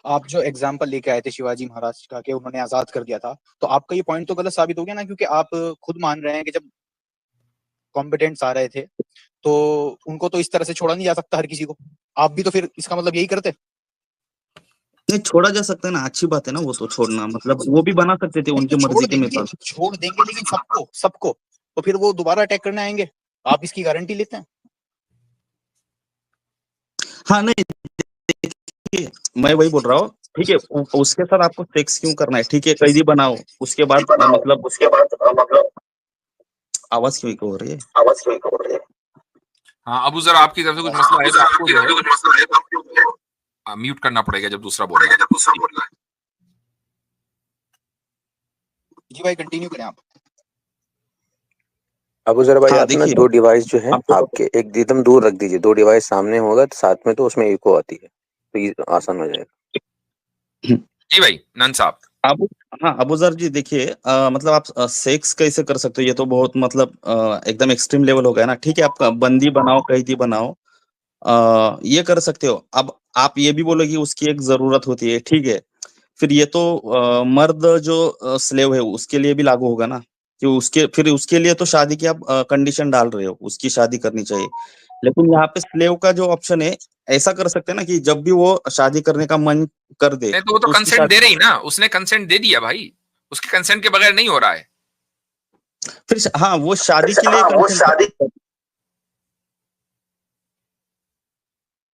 आप जो एग्जांपल लेके आए थे शिवाजी महाराज का कि उन्होंने आजाद कर दिया था, तो आपका ये पॉइंट तो गलत साबित हो गया ना, क्योंकि आप खुद मान रहे हैं कि जब कॉम्पिटेंट्स आ रहे थे तो उनको तो इस तरह से छोड़ा नहीं जा सकता हर किसी को। आप भी तो फिर इसका मतलब यही करते? नहीं, छोड़ा जा सकता है ना, अच्छी बात है ना वो तो छोड़ना, मतलब वो भी बना सकते थे उनकी मर्जी के मुताबिक। छोड़ देंगे लेकिन सबको तो फिर वो दोबारा अटैक करने आएंगे, आप इसकी गारंटी लेते हैं? हाँ नहीं, मैं वही बोल रहा हूँ, ठीक है, उसके साथ आपको सेक्स क्यों करना है, ठीक है, कैदी बनाओ, उसके बाद मतलब आवाज क्यों हो रही है? हाँ अबू जरा आपकी तरफ से कुछ मसला है तो आपको जो है म्यूट करना पड़ेगा जब दूसरा बोल रहा है। जी भाई कंटिन्यू करें आप। अबू जरा भाई, आप ना देखिए, दो डिवाइस जो है आपके एक एकदम दूर रख दीजिए। दो डिवाइस सामने होगा तो साथ में तो उसमें इको आती है, तो ये आसान हो जाएगा। जी भाई नंद साहब। हाँ अबू जर जी, देखिए मतलब आप सेक्स कैसे कर सकते हो, ये तो बहुत मतलब एकदम एक्सट्रीम लेवल हो गया ना। ठीक है, आप बंदी बनाओ, कैदी बनाओ, ये कर सकते हो। अब आप ये भी बोलो कि उसकी एक जरूरत होती है, ठीक है, फिर ये तो मर्द जो स्लेव है उसके लिए भी लागू होगा ना। कि उसके लिए तो शादी की आप कंडीशन डाल रहे हो, उसकी शादी करनी चाहिए। लेकिन यहाँ पे स्लेव का जो ऑप्शन है, ऐसा कर सकते हैं ना कि जब भी वो शादी करने का मन कर दे नहीं तो वो तो उसकी कंसेंट शादी, दे रही ना, उसने कंसेंट दे दिया भाई, उसके कंसेंट के बगैर नहीं हो रहा है। फिर हाँ वो शादी के लिए consent-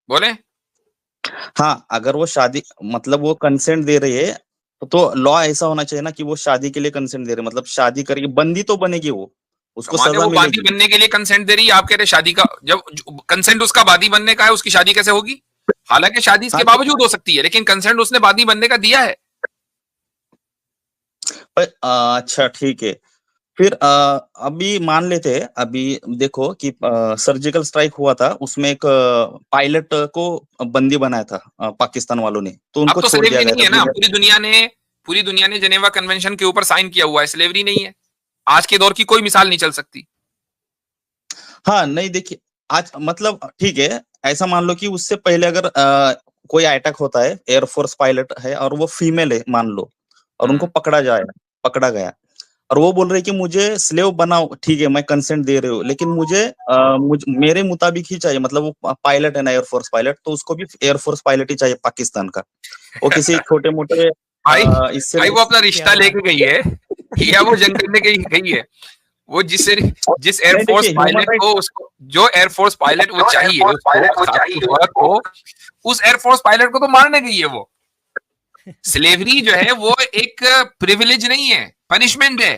बोले हाँ अगर वो शादी मतलब वो कंसेंट दे रही है तो लॉ ऐसा होना चाहिए ना कि वो शादी के लिए कंसेंट दे रहे हैं, मतलब शादी करेगी, बंदी तो बनेगी वो, उसको माने सजा वो बादी मिलेगी। बनने के लिए कंसेंट दे रही है, आप कह रहे शादी का जब कंसेंट उसका बादी बनने का है, उसकी शादी कैसे होगी? हालांकि शादी इसके हाँ बावजूद हो सकती है, लेकिन कंसेंट उसने बादी बनने का दिया है। अच्छा ठीक है। फिर अभी मान लेते हैं, अभी देखो कि सर्जिकल स्ट्राइक हुआ था, उसमें एक पायलट को बंदी बनाया था पाकिस्तान वालों ने, तो अब उनको तो छोड़ दिया स्लेवरी गया नहीं था है ना, बिना। पूरी दुनिया ने जेनेवा कन्वेंशन के ऊपर साइन किया हुआ है, स्लेवरी नहीं है। आज के दौर की कोई मिसाल नहीं चल सकती। हाँ नहीं देखिए, आज मतलब ठीक है, ऐसा मान लो कि उससे पहले अगर कोई अटैक होता है, एयरफोर्स पायलट है और वो फीमेल है मान लो, और उनको पकड़ा गया, और वो बोल रहे कि मुझे स्लेव बनाओ, ठीक है मैं कंसेंट दे रहे हो, लेकिन मेरे मुताबिक ही चाहिए, मतलब वो पायलट है ना एयरफोर्स पायलट, तो उसको भी एयरफोर्स पायलट ही चाहिए पाकिस्तान का। वो किसी छोटे मोटे भाई इससे भाई वो अपना रिश्ता क्या लेके बात गई है या वो जंग करने गई है? वो जिस नहीं एयरफोर्स देखिए ह्यूमन पायलट राइट, को उसको जो एयरफोर्स पायलट वो चाहिए उस औरत को, उस एयरफोर्स पायलट को तो मारने गई है वो। स्लेवरी जो है वो एक प्रिविलेज नहीं है, पनिशमेंट है।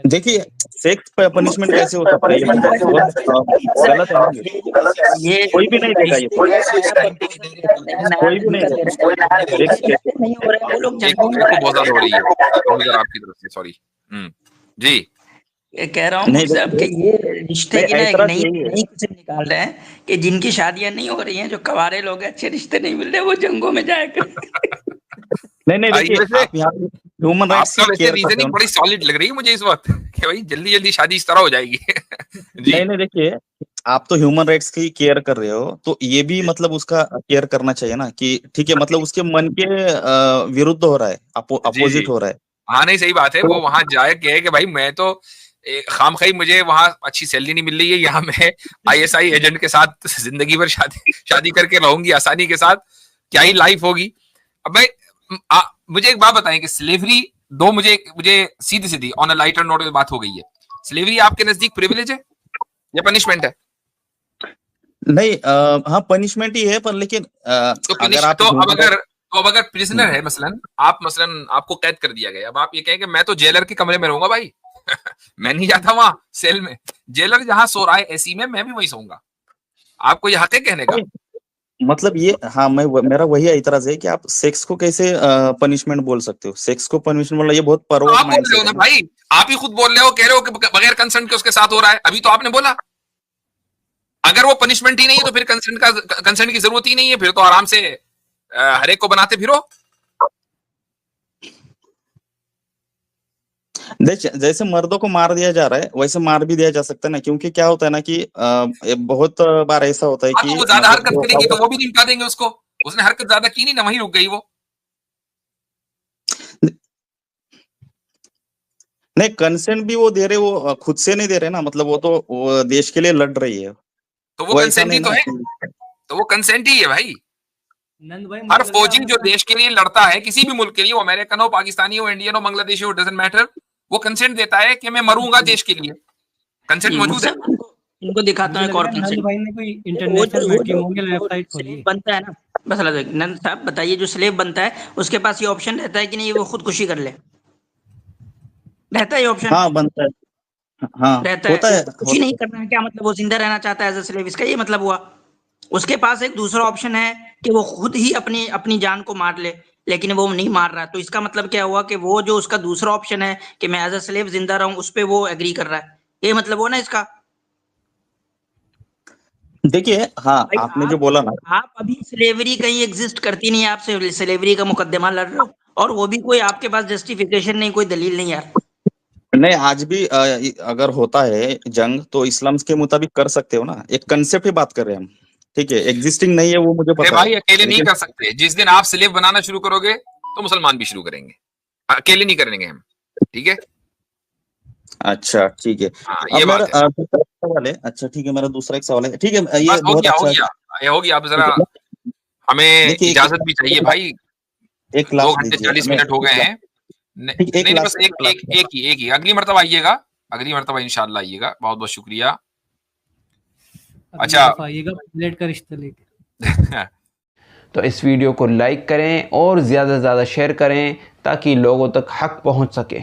देखिए सेक्स पनिशमेंट कैसे हो सकता है, ये बहुत गलत है ना ये कोई भी नहीं देगा, ये कोई भी नहीं देगा। देखिए नहीं हो रहा है, वो लोग एक जंगों में को बहुत ज्यादा हो रही है आपकी तरफ से, सॉरी। जी ये कह रहा हूँ नहीं साहब कि ये रिश्ते नहीं की ना एक ऐतराज नई यही है। नई किस्म निकाल रहे हैं कि जिनकी शादियां नहीं हो रही हैं, जो कवारे लोग हैं, अच्छे रिश्ते नहीं मिल रहे, वो जंगों में जाएगा। नहीं देखिए वैसे आप यहाँ ह्यूमन राइट्स आपका की वैसे केयर करते हो रीजनिंग ना। बड़ी सॉलिड लग रही है मुझे इस वक्त कि भाई जल्दी जल्दी शादी इस तरह हो जाएगी। जी नहीं देखिए, आप तो ह्यूमन राइट्स की केयर कर रहे हो, तो ये भी मतलब उसका केयर करना चाहिए ना कि ठीक है, मतलब उसके मन के विरुद्ध हो रहा है, जी जी अपोजिट हो रहा है। हाँ नहीं सही बात है, वो तो वहां जाए कहे कि भाई मैं तो खामखई मुझे वहां अच्छी सैलरी नहीं मिल रही है, यहाँ मैं आईएसआई एजेंट के साथ जिंदगी भर शादी करके रहूंगी आसानी के साथ, क्या ही लाइफ होगी। अब भाई मुझे एक बात बताएं कि स्लेवरी दो, मुझे सीधी सीधी ऑन अ लाइटर नोट में बात हो गई है, स्लेवरी आपके नजदीक प्रिविलेज है या पनिशमेंट है? नहीं हाँ पनिशमेंट ही है, पर लेकिन तो अगर आप अब अगर प्रिजनर है, मसलन आपको कैद कर दिया गया, अब आप ये कहें कि मैं तो जेलर के कमरे में रहूंगा भाई। मैं नहीं जाता वहां सेल में, जेलर जहां सो रहा है एसी में, मैं भी वहीं सोऊंगा। आपको ये हक है कहने का? मतलब ये हाँ मेरा वही एतराज है कि आप सेक्स को कैसे पनिशमेंट बोल सकते हो, सेक्स को पनिशमेंट बोलना ये बहुत तो परवर्ट आप बोल रहे हो माइंडसेट ना है ना। भाई, आप ही खुद बोल रहे हो, कह रहे हो कि बगैर कंसेंट के उसके साथ हो रहा है, अभी तो आपने बोला। अगर वो पनिशमेंट ही नहीं है तो फिर कंसेंट की जरूरत ही नहीं है, फिर तो आराम से हर एक को बनाते फिरो। जैसे मर्दों को मार दिया जा रहा है, वैसे मार भी दिया जा सकता है ना, क्योंकि क्या होता है ना कि बहुत बार ऐसा होता है हाँ कि तो वो ज्यादा हरकत करेगी तो मतलब वो भी निपटा देंगे उसको, उसने हरकत ज्यादा की नहीं ना, वहीं रुक गई वो। नहीं कंसेंट भी वो दे रहे, वो खुद से नहीं दे रहे ना, मतलब वो देश के लिए लड़ रही है, तो वो वो ऐसा कंसेंट ही नहीं तो ना है, तो वो कंसेंट ही है भाई। नंद भाई हर मुझे लग रहा है फौजी आप जो मतलब देश के लिए लड़ता है, किसी भी मुल्क के लिए, वो अमेरिकन हो, पाकिस्तानी हो, इंडियन हो, बांग्लादेशी हो, डजंट मैटर, वो कंसेंट देता है कि मैं मरूंगा देश के लिए। कंसेंट जी मौजूद है। मुझसे इनको दिखाता मुझे हूँ लग एक रहा और है नंद कंसेंट। भाई ने कोई वो इंटरनेशनल जो मैट्रिमोनियल वेबसाइट खोली स्लेव है। बनता है ना, बस अलग है। नंद साहब बताइए, जो स्लेव बनता है उसके पास ये ऑप्शन रहता है कि नहीं, वो खुदकुशी कर ले? रहता है ये ऑप्शन? हाँ बनता है, हाँ रहता है। होता वो है खुदकुशी नहीं करना है क्या मतलब? वो जिंदा रहना चाहता है एज अ स्लेव, इसका ये मतलब हुआ? उसके पास एक दूसरा ऑप्शन है कि वो खुद ही अपनी अपनी जान को मार ले, लेकिन वो नहीं मार रहा, तो इसका मतलब क्या हुआ कि वो जो उसका दूसरा ऑप्शन है कि मैं एज अ स्लेव जिंदा रहूं, उस पे वो एग्री कर रहा है। ये मतलब हुआ ना इसका? देखिए हाँ भाई आपने जो बोला ना, आप अभी स्लेवरी कहीं एग्जिस्ट करती नहीं है, आप स्लेवरी का मुकदमा लड़ रहे हो, और वो भी कोई आपके पास जस्टिफिकेशन नहीं, कोई दलील नहीं यार। नहीं आज भी अगर होता है जंग तो इस्लाम के मुताबिक कर सकते हो ना, एक कंसेप्ट ही बात कर रहे हैं हम, ठीक है, एग्जिस्टिंग नहीं है वो मुझे अरे पता है, भाई अकेले नहीं लेकिन कर सकते, जिस दिन आप स्लेव बनाना शुरू करोगे तो मुसलमान भी शुरू करेंगे, अकेले नहीं करेंगे हम, ठीक है? अच्छा ठीक है। हाँ, अब ये मेरा बात है। दूसरा सवाल है, अच्छा ठीक है, मेरा दूसरा एक सवाल है, ठीक है, ये बस हो बहुत गया, हो अच्छा गया, ये हो गया। अब जरा है। हमें देखिए इजाजत भी चाहिए भाई। एक 2 लास्ट घंटे दीजिए 40 हमें, मिनट हो गए हैं। ठीक, एक नहीं, लास्ट बस एक ही। अगली मर्तबा आइएगा, अगली मर्तबा इंशाल्लाह आइएगा। बहुत बहुत शुक्रिया। अगली अच्छा। दफा आइएगा प्लेट का रिश्ता लेके। तो इस वीडियो को लाइक करें और ज़्यादा से ज़्यादा शेयर करें ताकि लोगों तक हक पहुंच सके।